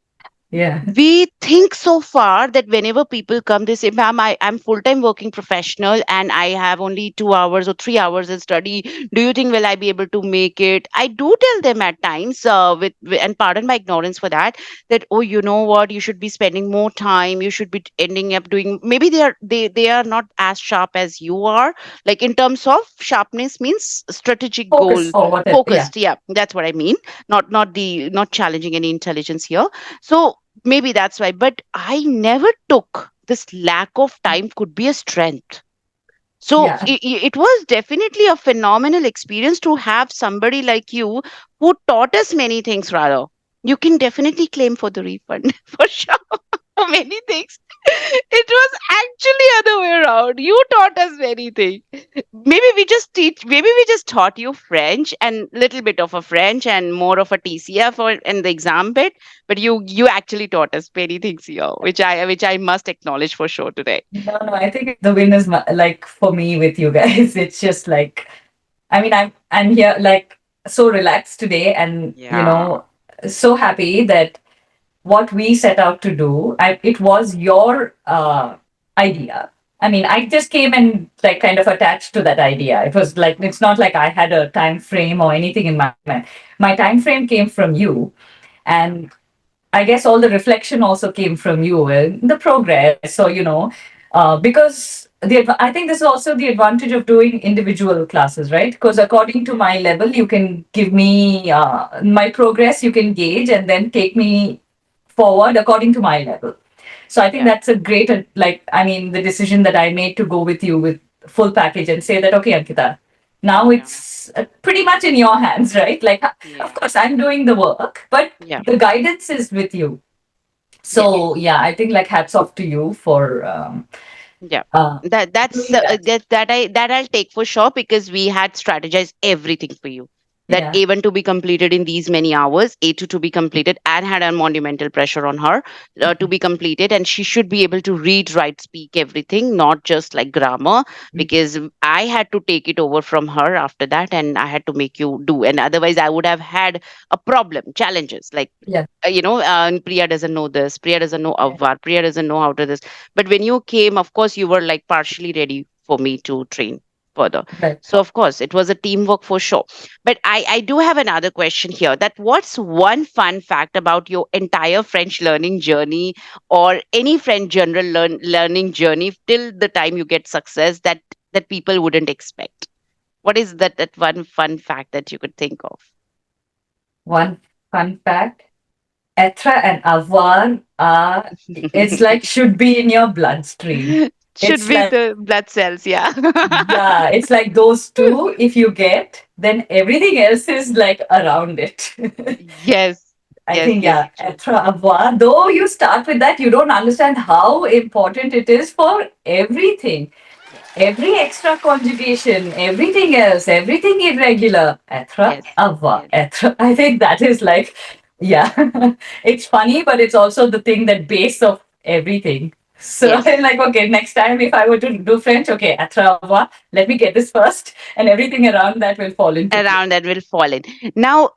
Yeah. We think so far that whenever people come, they say, ma'am, I'm full-time working professional and I have only 2 hours or 3 hours of study. Do you think will I be able to make it? I do tell them at times, and pardon my ignorance for that, that, oh, you know what, you should be spending more time. You should be ending up doing, maybe they are not as sharp as you are. Like in terms of sharpness means strategic Focus goal, for whatever. Yeah. focused. Yeah, that's what I mean. Not challenging any intelligence here. So maybe that's why. But I never took this lack of time could be a strength. So Yeah. it was definitely a phenomenal experience to have somebody like you who taught us many things, rather. You can definitely claim for the refund for sure. For many things. It was actually other way around. You taught us many things. Maybe we just taught you French and little bit of a French and more of a TCF or in the exam bit, but you actually taught us many things here, which I must acknowledge for sure today. No, no, I think the win is like for me with you guys. It's just like, I mean, I'm here like so relaxed today and, Yeah. so happy that what we set out to do, it was your idea. I mean, I just came and like kind of attached to that idea. It was like, it's not like I had a time frame or anything in my mind. My time frame came from you. And I guess all the reflection also came from you and the progress. So, because I think this is also the advantage of doing individual classes, right? Because according to my level, you can give me my progress, you can gauge and then take me forward according to my level. So I think Yeah. that's a great, like, I mean, the decision that I made to go with you with full package and say that, okay, Ankita, now Yeah. it's pretty much in your hands, right? Like, of Yeah. course, I'm doing the work, but Yeah. the guidance is with you. Yes. So yeah, I think like hats off to you for Yeah. uh, That's doing that. that I'll take for sure, because we had strategized everything for you. That Yeah. A1 to be completed in these many hours, A2 to be completed, and had a monumental pressure on her to be completed, and she should be able to read, write, speak everything, not just like grammar, because I had to take it over from her after that, and I had to make you do, and otherwise I would have had a problem, challenges like Yeah. Priya doesn't know this, Priya doesn't know Yeah. Avvar, Priya doesn't know how to this. But when you came, of course, you were like partially ready for me to train further. Right. So, of course, it was a teamwork for sure. But I do have another question here, that what's one fun fact about your entire French learning journey, or any French general learning journey till the time you get success, that people wouldn't expect? What is that one fun fact that you could think of? One fun fact: Etra and Avar are. It's like should be in your bloodstream. Should It's be like, the blood cells, yeah. yeah, it's like those two. If you get, then everything else is like around it. Yes, I yes, think, yes, yeah, true. être avoir, though you start with that, you don't understand how important it is for everything. Yes, Every extra conjugation, everything else, everything irregular. Être yes, avoir, yes, être. I think that is like, yeah, it's funny, but it's also the thing that base of everything. So I'm yes. like, okay, next time if I were to do French, okay, être avoir, let me get this first, and everything around that will fall into place. Around that will fall in. Now,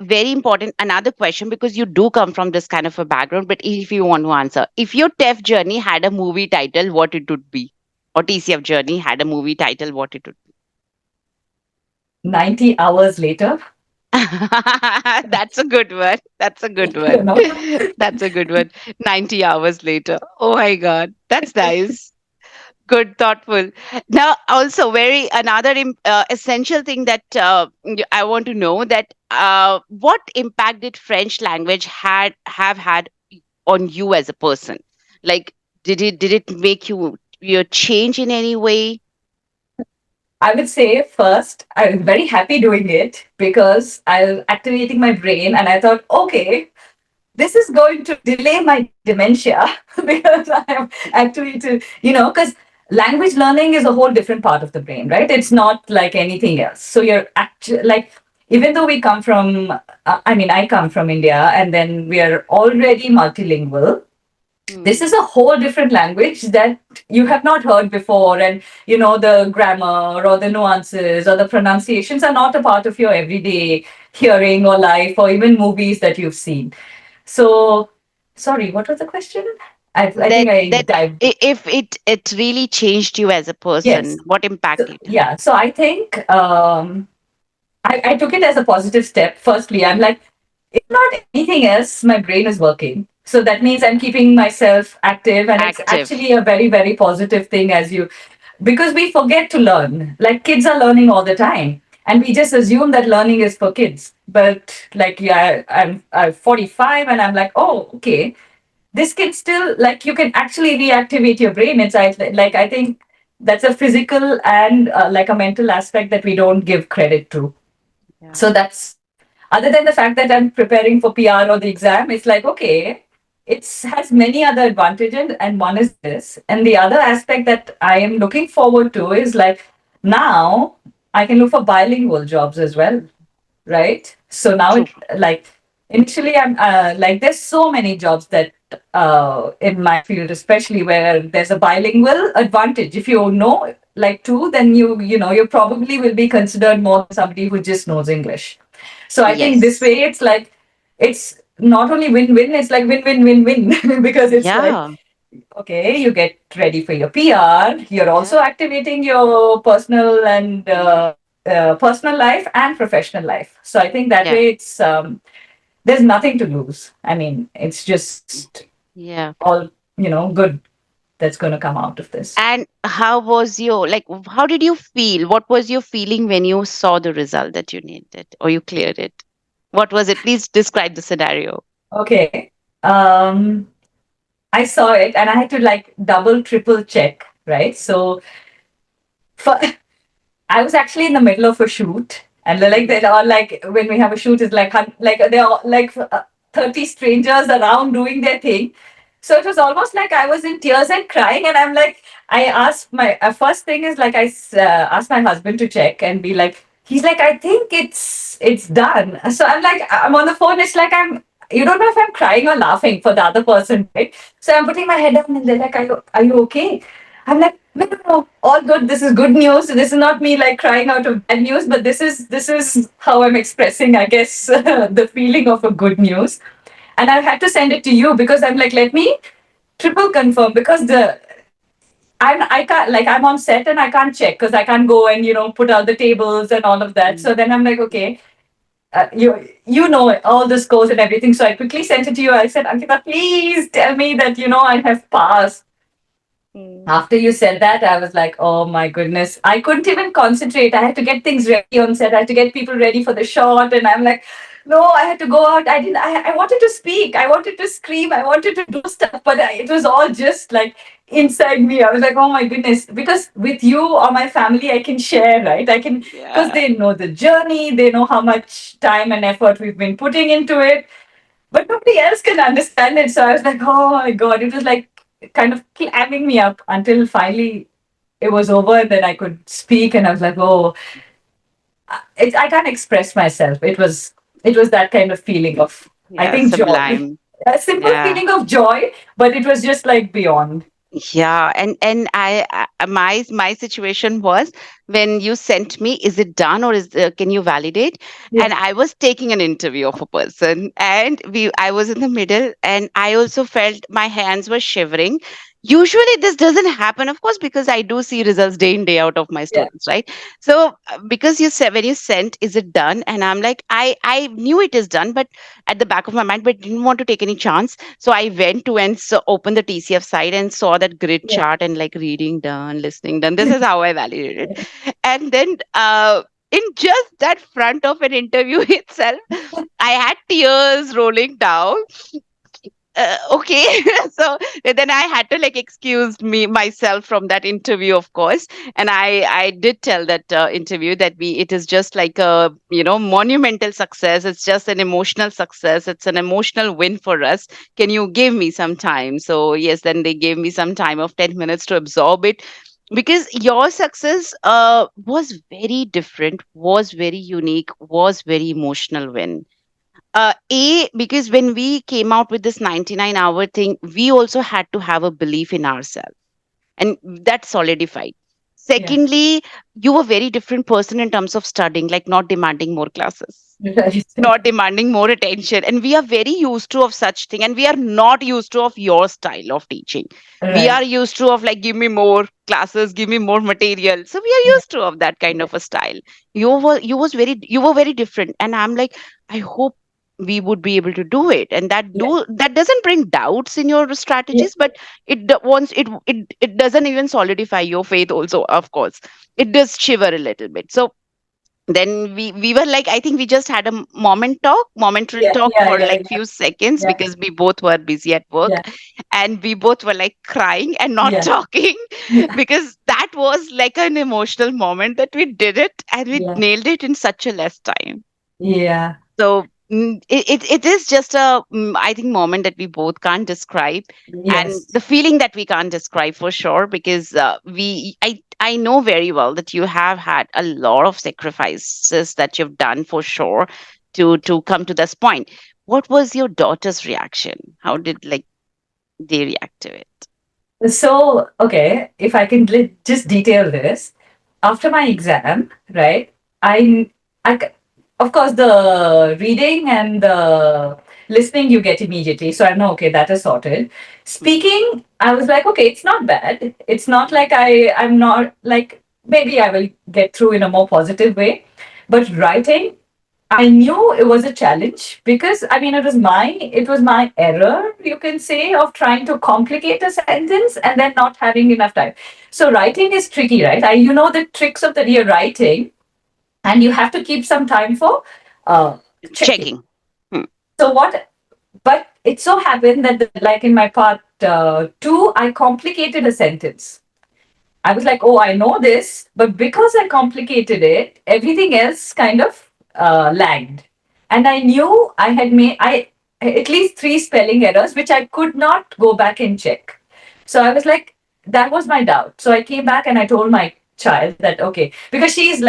very important, another question, because you do come from this kind of a background, but if you want to answer, if your TEF journey had a movie title, what it would be? Or TCF journey had a movie title, what it would 90 hours later, That's a good one. That's a good you one. know. That's a good one. 90 hours later. Oh my God. That's nice. Good, thoughtful. Now, also, very another essential thing that I want to know, that what impact did French language have had on you as a person? Like, did it make you change in any way? I would say first, I was very happy doing it because I was activating my brain and I thought, okay, this is going to delay my dementia because I am activated, because language learning is a whole different part of the brain, right? It's not like anything else. So you're actually like, even though we come from, I mean, I come from India and then we are already multilingual, this Hmm. is a whole different language that you have not heard before, and the grammar or the nuances or the pronunciations are not a part of your everyday hearing or life or even movies that you've seen. So sorry, what was the question? I think That I that dived. if it really changed you as a person, Yes. what So, impact it had? yeah, so I think I took it as a positive step. Firstly, I'm like, if not anything else, my brain is working. So that means I'm keeping myself active, and it's Active. actually a very, very positive thing because we forget to learn. Like kids are learning all the time, and we just assume that learning is for kids. But like, yeah, I'm 45, and I'm like, oh, okay, this can still like you can actually reactivate your brain. It's like I think that's a physical and like a mental aspect that we don't give credit to. Yeah. So that's other than the fact that I'm preparing for PR or the exam, it's like, okay, it has many other advantages, and one is this. And the other aspect that I am looking forward to is like now I can look for bilingual jobs as well, right? So now True. like initially I'm like there's so many jobs that in my field especially where there's a bilingual advantage. If you know like two, then you probably will be considered more than somebody who just knows English. So I think this Yes. way it's not only win-win, it's like win-win-win-win because it's like Yeah. okay, you get ready for your PR. You're Yeah. also activating your personal life and professional life. So I think that Yeah. way it's there's nothing to lose. I mean, it's just Yeah. all good that's going to come out of this. And how was your, like, how did you feel? What was your feeling when you saw the result that you needed or you cleared it? What was it? Please describe the scenario. Okay. Um, I saw it and I had to like double, triple check, right? So for, I was actually in the middle of a shoot, and like Mhm. they're all like when we have a shoot, it's like like they're all like 30 strangers around doing their thing. So it was almost like I was in tears and crying, and I'm like, I asked my first thing is like asked my husband to check and be like, he's like, I think it's done. So I'm like, I'm on the phone. It's like you don't know if I'm crying or laughing for the other person, right? So I'm putting my head down, and they're like, are you okay? I'm like, no, no, no, all good. This is good news. This is not me like crying out of bad news, but this is how I'm expressing, I guess, the feeling of a good news. And I had to send it to you because I'm like, let me triple confirm because I can't like I'm on set and I can't check because I can't go and put out the tables and all of that. Mm. So then I'm like, okay, you know it, all the scores and everything. So I quickly sent it to you. I said, Ankita, please tell me that I have passed. Mm. After you said that, I was like, oh my goodness. I couldn't even concentrate. I had to get things ready on set. I had to get people ready for the shot. And I'm like, no, I had to go out. I wanted to speak. I wanted to scream. I wanted to do stuff. But it was all just like inside me. I was like, oh my goodness. Because with you or my family, I can share, right? Because Yeah. they know the journey. They know how much time and effort we've been putting into it, but nobody else can understand it. So I was like, oh my God, it was like kind of clamming me up until finally it was over and then I could speak. And I was like, oh, I can't express myself. It was that kind of feeling of, I Yeah. think, joy. Sublime. A simple Yeah. feeling of joy, but it was just like beyond. Yeah, and my situation was when you sent me, is it done or can you validate? Yeah. And I was taking an interview of a person, and I was in the middle, and I also felt my hands were shivering. Usually this doesn't happen, of course, because I do see results day in day out of my Yeah. students, right? So because you said when you sent, is it done? And I'm like, I knew it is done, but at the back of my mind, but didn't want to take any chance. So I went to and opened the TCF site and saw that grid Yeah. chart and like reading done, listening done. This is how I validated. And then in just that front of an interview itself, I had tears rolling down. Okay. So then I had to like excuse me myself from that interview, of course. And I did tell that interview that it is just like a monumental success. It's just an emotional success. It's an emotional win for us. Can you give me some time? So yes, then they gave me some time of 10 minutes to absorb it, because your success was very different, was very unique, was very emotional win. Because when we came out with this 99-hour thing, we also had to have a belief in ourselves, and that solidified. Yeah. Secondly, you were a very different person in terms of studying, like not demanding more classes, Right. not demanding more attention, and we are very used to of such thing, and we are not used to of your style of teaching. We Right. are used to of like, give me more classes, give me more material, so we are Yeah. used to of that kind Yeah. of a style. You were very different, and I'm like, I hope we would be able to do it, and Yeah. that doesn't bring doubts in your Yeah. strategies, but it doesn't even solidify your faith also, of course. It does shiver a little bit. So then we were like, I think we just had a momentary Yeah. talk Yeah. for Yeah. like few seconds, Yeah. because we both were busy at work, Yeah. and we both were like crying and not Yeah. talking, Yeah. because that was like an emotional moment that we did it and we Yeah. nailed it in such a less time. Yeah. So it is just I think moment that we both can't describe, and Yes. the feeling that we can't describe for sure, because I know very well that you have had a lot of sacrifices that you've done for sure to come to this point. What was your daughter's reaction? How did like they react to it? So, okay, if I can just detail this, after my exam, right? I, I, c- of course, the reading and the Listening, you get immediately. So I know, okay, that is sorted. Speaking, I was like, okay, it's not bad. It's not like I'm not like, maybe I will get through in a more positive way. But writing, I knew it was a challenge because I mean it was my error, you can say, of trying to complicate a sentence and then not having enough time. So writing is tricky, right? You know the tricks of the you're writing, and you have to keep some time for checking. Checking. Hmm. So what? But it so happened that like in my part two, I complicated a sentence. I was like, oh, I know this, but because I complicated it, everything else kind of lagged. And I knew I had made at least three spelling errors, which I could not go back and check. So I was like, that was my doubt. So I came back and I told my child that, okay, because she's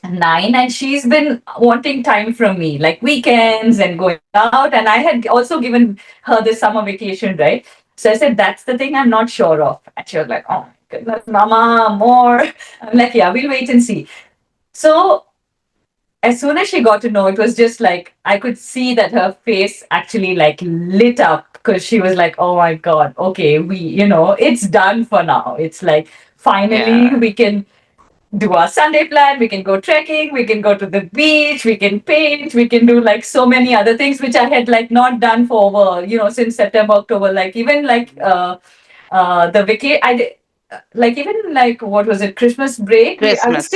9 and she's been wanting time from me, like weekends and going out. And I had also given her this summer vacation, right? So I said, that's the thing I'm not sure of. And she was like, oh my goodness, mama, more. I'm like, yeah, we'll wait and see. So as soon as she got to know, it was just like I could see that her face actually like lit up because she was like, oh my God, okay, it's done for now. It's like finally Yeah. we can do our Sunday plan, we can go trekking, we can go to the beach, we can paint, we can do like so many other things which I had like not done for over, since September, October, like even like the vacation I did, like even like what was it, Christmas break, Christmas.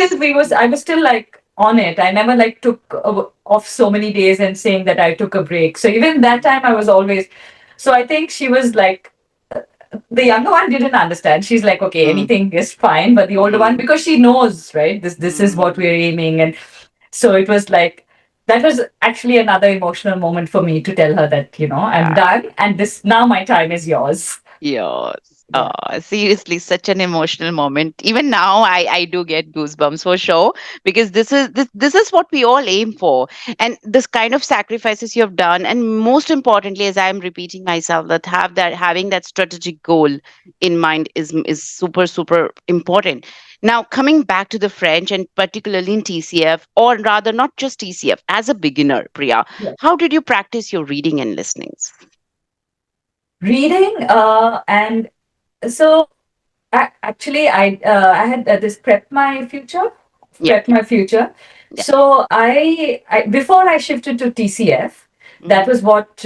I was still like on it. I never like took off so many days and saying that I took a break. So even that time I was always, so I think she was like, the younger one didn't understand. She's like, okay, Mm, anything is fine. But the older one, mm, because she knows, right? This is what mm. we're aiming. And so it was like that was actually another emotional moment for me to tell her that, I'm Yeah. done and this now my time is yours. Yes. Yeah. Seriously, such an emotional moment. Even now, I do get goosebumps for sure because this is what we all aim for, and this kind of sacrifices you have done, and most importantly, as I am repeating myself, that having that strategic goal in mind is super important. Now, coming back to the French and particularly in TCF, or rather, not just TCF, as a beginner, Priya, Yeah. how did you practice your reading and listenings? Reading, and so actually, I had this Yeah, prep my future. yeah. So I before I shifted to TCF, that Mhm. was what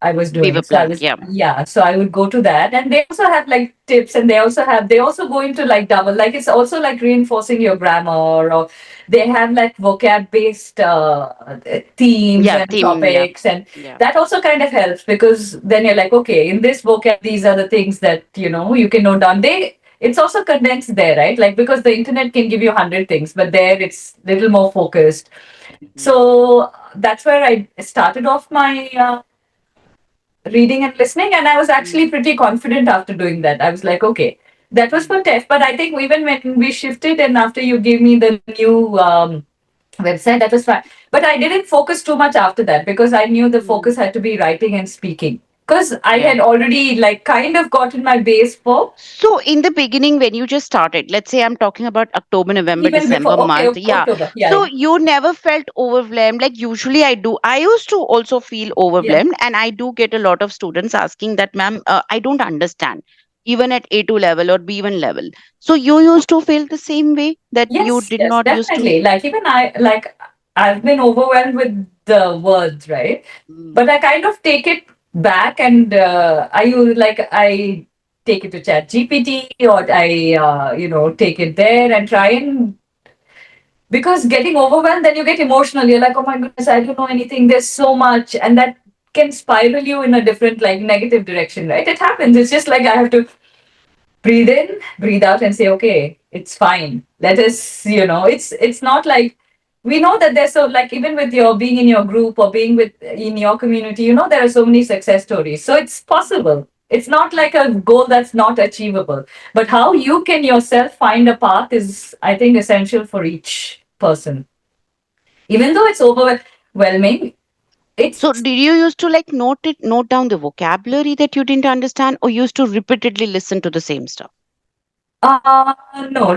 I was We were doing. So I planning. was, Yeah. yeah. So I would go to that, and they also have like tips, and they also go into like double, like it's also like reinforcing your grammar, or they have like vocab based themes Yeah, and team. Yeah. topics, and Yeah. that also kind of helps because then you're like, okay, in this vocab, these are the things that you can note down. It's also condensed there, right? Like because the internet can give you 100 things, but there it's little more focused. Mhm. So that's where I started off my reading and listening, and I was Mm. actually pretty confident after doing that. I was like, okay, that was Mm. for TEF, but I think even when we shifted and after you gave me the new website, that was fine. But I didn't focus too much after that because I knew the Mm. focus had to be writing and speaking because I Yeah. had already like kind of gotten my base for So in the beginning, when you just started, let's say I'm talking about October, November, even December before. Okay, month, yeah. October. Yeah, So yeah. you never felt overwhelmed. Like usually I do. I used to also feel Yeah. overwhelmed, and I do get a lot of students asking that, ma'am, I don't understand, even at A2 level or B1 level. So you used to feel the same way that you Yes, did yes, not used to. definitely. Like even I've been overwhelmed with the words, right? Mm. But I kind of take it back and I take it to Chat GPT or I take it there and try and because getting overwhelmed, then you get emotional. You're like, oh my goodness, I don't know anything. There's so much, and that can spiral you in a different like negative direction, right? It happens. It's just like I have to breathe in, breathe out, and say, okay, it's fine. Let us, it's not like we know that there's so like even with your being in your group or being with in your community, there are so many success stories. So it's possible. It's not like a goal that's not achievable. But how you can yourself find a path is, I think, essential for each person. Even though it's overwhelming, it's So did you used to like note down the vocabulary that you didn't understand, or used to repeatedly listen to the same stuff? Uh, no,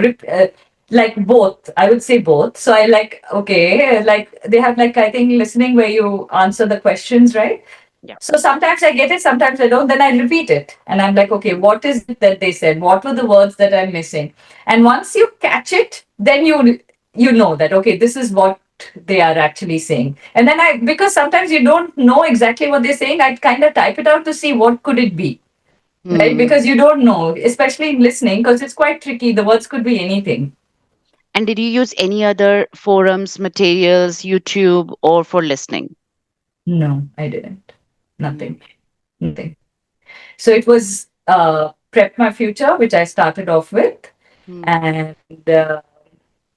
like both. I would say both. So I like, okay, like they have like, I think listening where you answer the questions, right? Yeah. So sometimes I get it, sometimes I don't. Then I repeat it, and I'm like, okay, Mm. what is it that they said? What were the words that I'm missing? And once you catch it, then you know that okay, this is what they are actually saying. And then I, because sometimes you don't know exactly what they're saying, I kind of type it out to see what could it be, right? Mm. Because you don't know, especially in listening, because it's quite tricky. The words could be anything. And did you use any other forums, materials, YouTube, or for listening? No, I didn't. Mm. Nothing. Nothing. So it was Prep My Future, which I started off with. Mm. And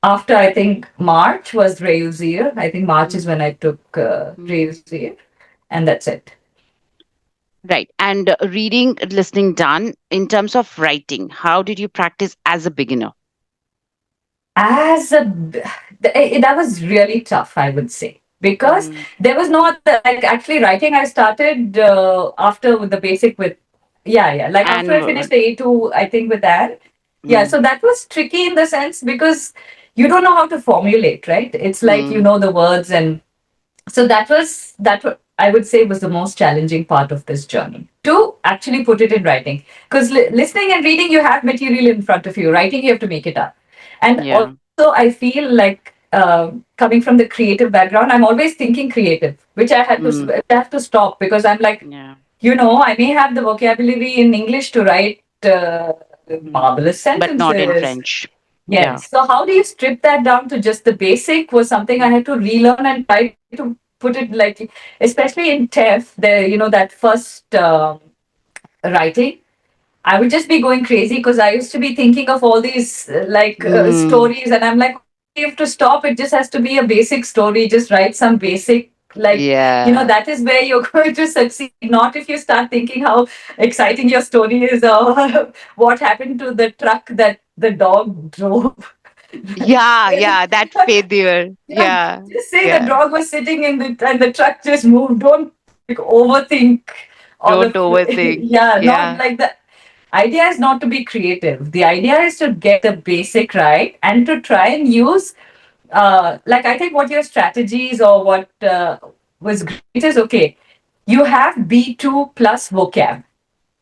after, I think, March was Reusir. I think March is Mm. when I took Mm. Reusir. And that's it. Right. And reading, listening done. In terms of writing, how did you practice as a beginner? As a, that was really tough, I would say. Because Mm. there was no other, like actually writing, I started after with the basic with, yeah, like after And I finished the A2, I think with that. Yeah, mm. so that was tricky in the sense because you don't know how to formulate, right? It's like you Mm. know the words, and so I would say was the most challenging part of this journey to actually put it in writing. Because listening and reading, you have material in front of you. Writing, you have to make it up. And Yeah. also, I feel like coming from the creative background, I'm always thinking creative, which Mm. I have to stop because I'm like, Yeah. I may have the vocabulary in English to write Mm. marvelous But not in sentences. French. Yeah. Yes. So how do you strip that down to just the basic was something I Mm. had to relearn and try to put it like, especially in TEF, that first writing, I would just be going crazy because I used to be thinking of all these Mm. stories, and I'm like, okay, you have to stop. It just has to be a basic story. Just write some basic, Yeah. that is where you're going to succeed. Not if you start thinking how exciting your story is or what happened to the truck that the dog drove. Yeah. Yeah. That failure. Yeah, Yeah. just say the Yeah. dog was sitting in the and the truck just moved. Don't like overthink all Don't of overthink. yeah, not Yeah. like the idea is not to be creative. The idea is to get the basic right and to try and use like I think what your strategies or what was great is okay. You have B2 plus vocab.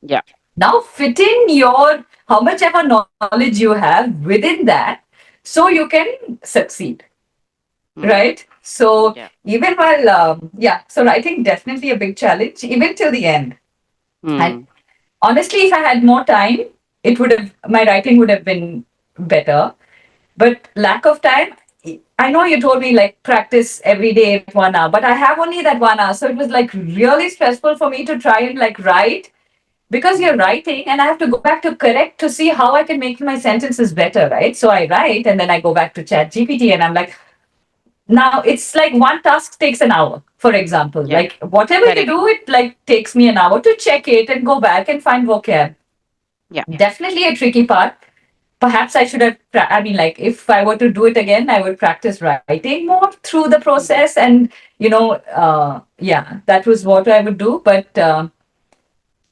Yeah. Now fit in your how much ever knowledge you have within that so you can succeed, Mm. right? So Yeah. even while so writing definitely a big challenge even till the end. And Mm. honestly, if I had more time, it would have my writing would have been better. But lack of time, I know you told me like practice every day 1 hour, but I have only that 1 hour. So it was like really stressful for me to try and like write because you're Mm. writing and I have to go back to correct to see how I can make my sentences better, right? So I write and then I go back to chat GPT and I'm like, now it's like one task takes an hour, for example. Yeah. Like whatever you Correct. do, it like takes me an hour to check it and go back and find vocab. Yeah. Definitely a tricky part. Perhaps I should have, I mean, like if I were to do it again, I would practice writing more through the Mm. process. And, yeah, that was what I would do. But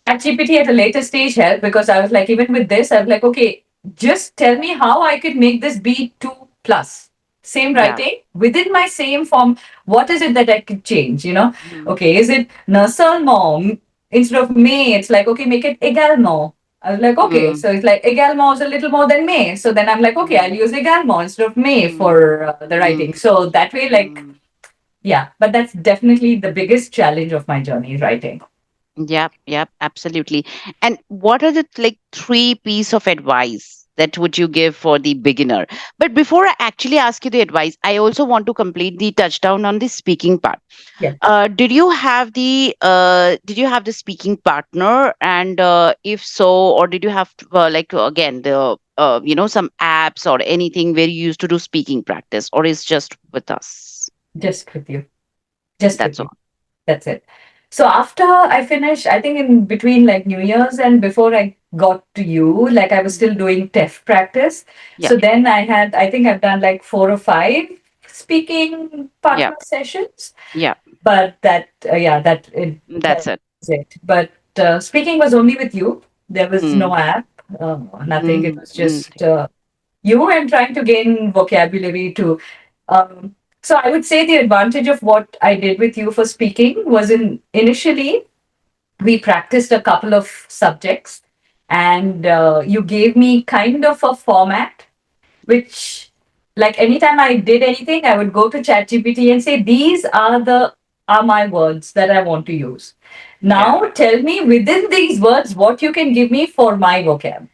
ChatGPT at a later stage helped because I was like, even with this, I was like, okay, just tell me how I could make this be 2 plus. Same Yeah. writing within my same form. What is it that I could change? Mm. Okay, is it ne seulement instead of me? It's like, okay, make it également. I was like, okay, Mm. so it's like également is a little more than me. So then I'm like, okay, I'll Mm. use également instead of me Mm. for the writing. Mm. So that way, like, Mm. yeah, but that's definitely the biggest challenge of my journey, writing. Yep, yep, absolutely. And what are the like three piece of advice that would you give for the beginner? But before I actually ask you the advice, I also want to complete the touchdown on the speaking part. Yeah. Did you have the speaking partner, and if so, or did you have to, again the some apps or anything where you used to do speaking practice, or is just with us? Just with you. Just with That's you. all. That's it. So after I finished, I think in between like New Year's and before I got to you, like I was Mm. still doing TEF practice. Yeah, So then I think I've done like 4 or 5 speaking yeah, partner sessions. yeah. But That's that's it. it. But speaking was only with you. There was no Mm. app, nothing. It Mm, was mm. just you and trying to gain vocabulary too. Um, so I would say the advantage of what I did with you for speaking was in initially we practiced a couple of subjects, and you gave me kind of a format which, like, anytime I did anything, I would go to ChatGPT and say these are my words that I want to use. Yeah. Now tell me within these words what you can give me for my vocab,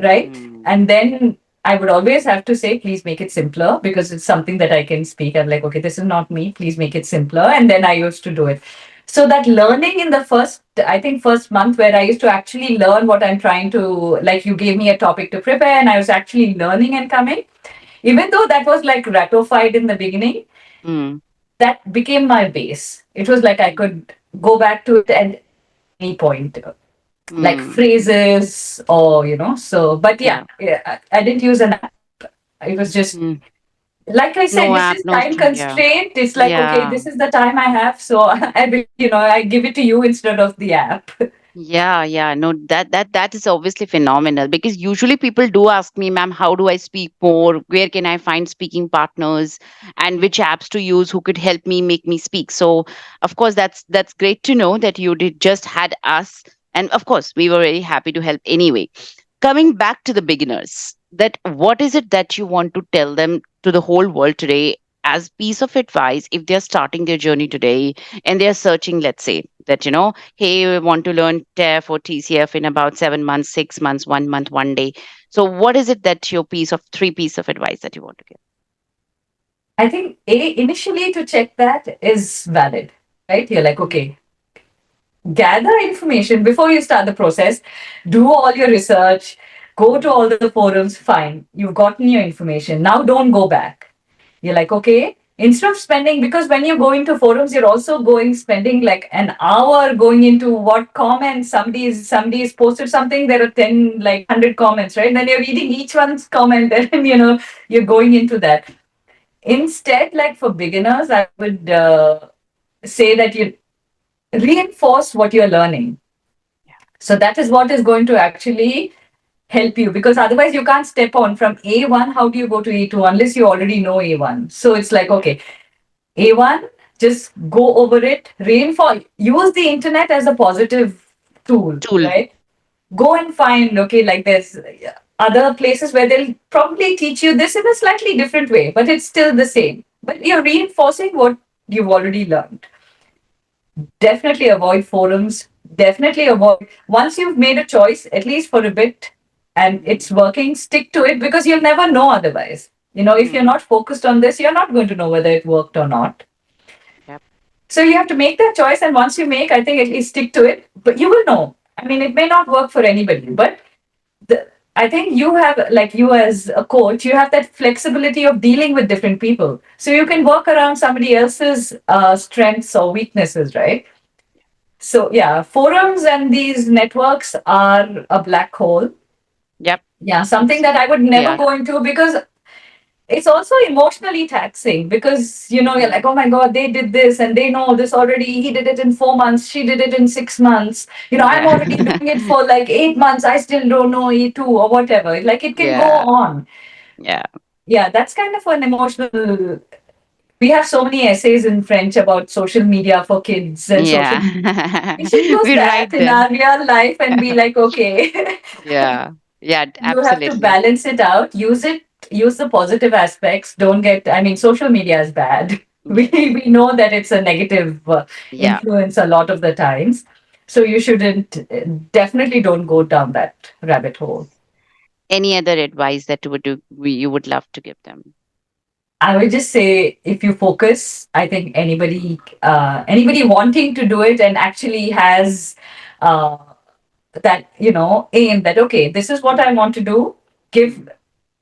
right? Mm. And then I would always have to say, please make it simpler because it's something that I can speak. I'm like, okay, this is not me. Please make it simpler. And then I used to do it. So that learning in the first, I think, first month where I used to actually learn what I'm trying to, like, you gave me a topic to prepare and I was actually learning and coming, even though that was like ratified in the beginning, Mm. that became my base. It was like I could go back to it and at any point, like Mm. phrases or, so, but Yeah. yeah, I didn't use an app. It was just, Mm. like I said, No this app, is no time yeah. constraint. It's like, okay, Yeah. this is the time I have. So I give it to you instead of the app. Yeah, yeah, no, that is obviously phenomenal because usually people do ask me, ma'am, how do I speak more? Where can I find speaking partners, and which apps to use? Who could help me make me speak? So, of course, that's great to know that you did just had us, and of course, we were very happy to help anyway. Coming back to the beginners, that what is it that you want to tell them to the whole world today as piece of advice if they're starting their journey today and they're searching, let's say that hey, we want to learn TEF or TCF in about 7 months, 6 months, 1 month, 1 day. So, what is it that your three piece of advice that you want to give? I think initially to check that is valid, right? You're like, Mm. okay, gather information before you start the process, do all your research, go to all the forums, fine. You've gotten your information. Now don't go back. You're like, okay, instead of spending, because when you go into forums, you're also spending like an hour going into what comments somebody's posted something. There are 10, like 100 comments, right? Then you're reading each one's comment and you're going into that. Instead, like for beginners, I would say that you reinforce what you're learning. Yeah. So that is what is going to actually help you, because otherwise you can't step on from A1. How do you go to A2 unless you already know A1? So it's like, Yeah. okay, A1, just go over it, reinforce, use the internet as a positive tool, Tool. right? Go and find, okay, like there's other places where they'll probably teach you this in a slightly different way, but it's still the same. But you're reinforcing what you've already learned. Definitely avoid forums. Definitely avoid, once you've made a choice, at least for a bit, and Mm. it's working, stick to it because you'll never know otherwise. If you're Mm. not focused on this, you're not going to know whether it worked or not. Yep. So you have to make that choice. And once you make, I think at least stick to it, but you will know. I mean, it may not work for anybody, but I think you have, like you as a coach, you have that flexibility of dealing with different people. So you can Yeah. work around somebody else's strengths or weaknesses, right? So yeah, forums and these networks are a black hole. Yep. Yeah, something It's that I would they never are. go into because it's also emotionally taxing because you're Mm. like, oh my God, they did this and they know this already. He did it in 4 months, she did it in 6 months. I'm Yeah. already doing it for like 8 months. I still don't know E2 or whatever. Like it can go Yeah. on. Yeah. Yeah, that's kind of an emotional. We have so many essays in French about social media for kids and social Yeah. media. We should use We that write in them. our real life and be like, okay, Yeah. Yeah, you have to absolutely. balance it out. Use the positive aspects. Don't get, I mean, social media is bad. We, Yes. we know that it's a negative Yeah. influence a lot of the times. So you shouldn't, definitely don't go down that rabbit hole. Any other advice that you would love to give them? I would just say if you focus, I think anybody wanting to do it and actually has uh, that aim that okay, this is what I Mm. want to do. Give, Mm.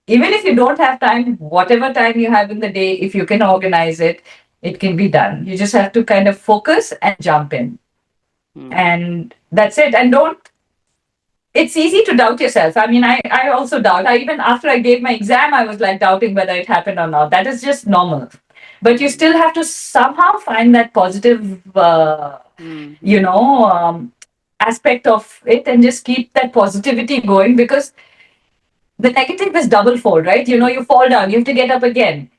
even if you don't have time, whatever time you have in the day, if you can organize it, it can be done. You just have to kind of focus and jump in, Mm. and that's it. And don't, it's easy to doubt yourself. I mean, I also doubt. I even after I gave my exam, I was like doubting whether it happened or not. That is just normal. But you Mm. still have to somehow find that positive, Mm. you know, um, aspect of it and just keep that positivity going because the negative is double fold, right? You know, you fall down, you have to get up again.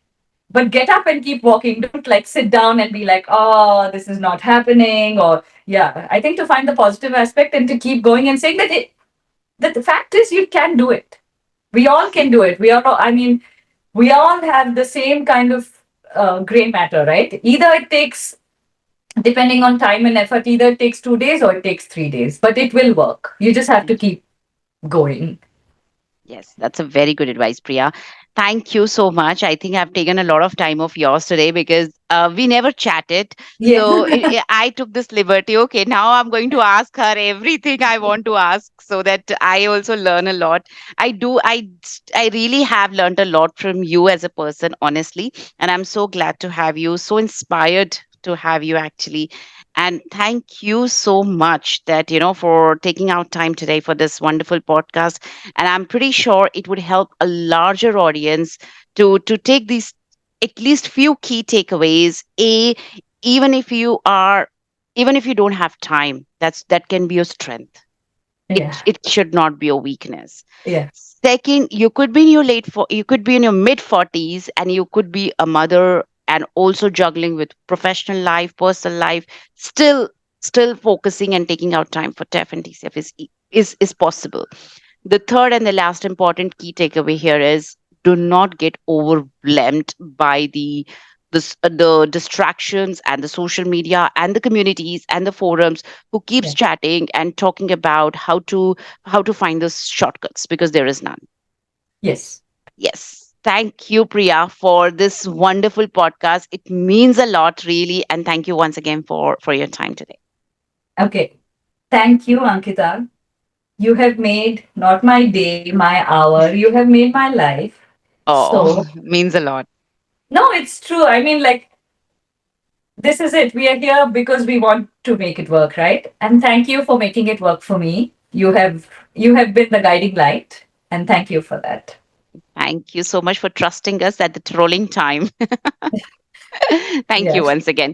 But get up and keep walking. Don't like sit down and be like, oh, this is not happening. Or, yeah, I think to find the positive aspect and to keep going and saying that the fact is you can do it. We all can do it. We are, I mean, we all have the same kind of gray matter, right? Either it takes, depending on time and effort, either it takes 2 days or it takes 3 days, but it will work. You just have to keep going. Yes, that's a very good advice, Priya. Thank you so much. I think I've taken a lot of time of yours today because we never chatted. Yeah. So I took this liberty. Okay, now I'm going to ask her everything I want to ask so that I also learn a lot. I really have learned a lot from you as a person, honestly. And I'm so glad to have you, so inspired to have you actually. And thank you so much that, for taking out time today for this wonderful podcast, and I'm pretty sure it would help a larger audience to take these at least few key takeaways. Even if you are even if you don't have time, that can be your strength. Yeah. It should not be a weakness. Yeah. Second, you could be in your mid 40s, and you could be a mother and also juggling with professional life, personal life, still focusing and taking out time for TEF and TCF is possible. The third and the last important key takeaway here is, do not get overwhelmed by the distractions and the social media and the communities and the forums who keeps Yeah. chatting and talking about how to find those shortcuts, because there is none. Yes. Yes, thank you, Priya, for this wonderful podcast. It means a lot, really, and thank you once again for your time today. Okay. Thank you, Ankita. You have made not my day, my hour. You have made my life. Oh, So, means a lot. no, it's true. I mean, like, this is it. We are here because we want to make it work, right? And thank you for making it work for me. You have been the guiding light, and thank you for that. Thank you so much for trusting us at the trolling time. Thank you Yes. once again.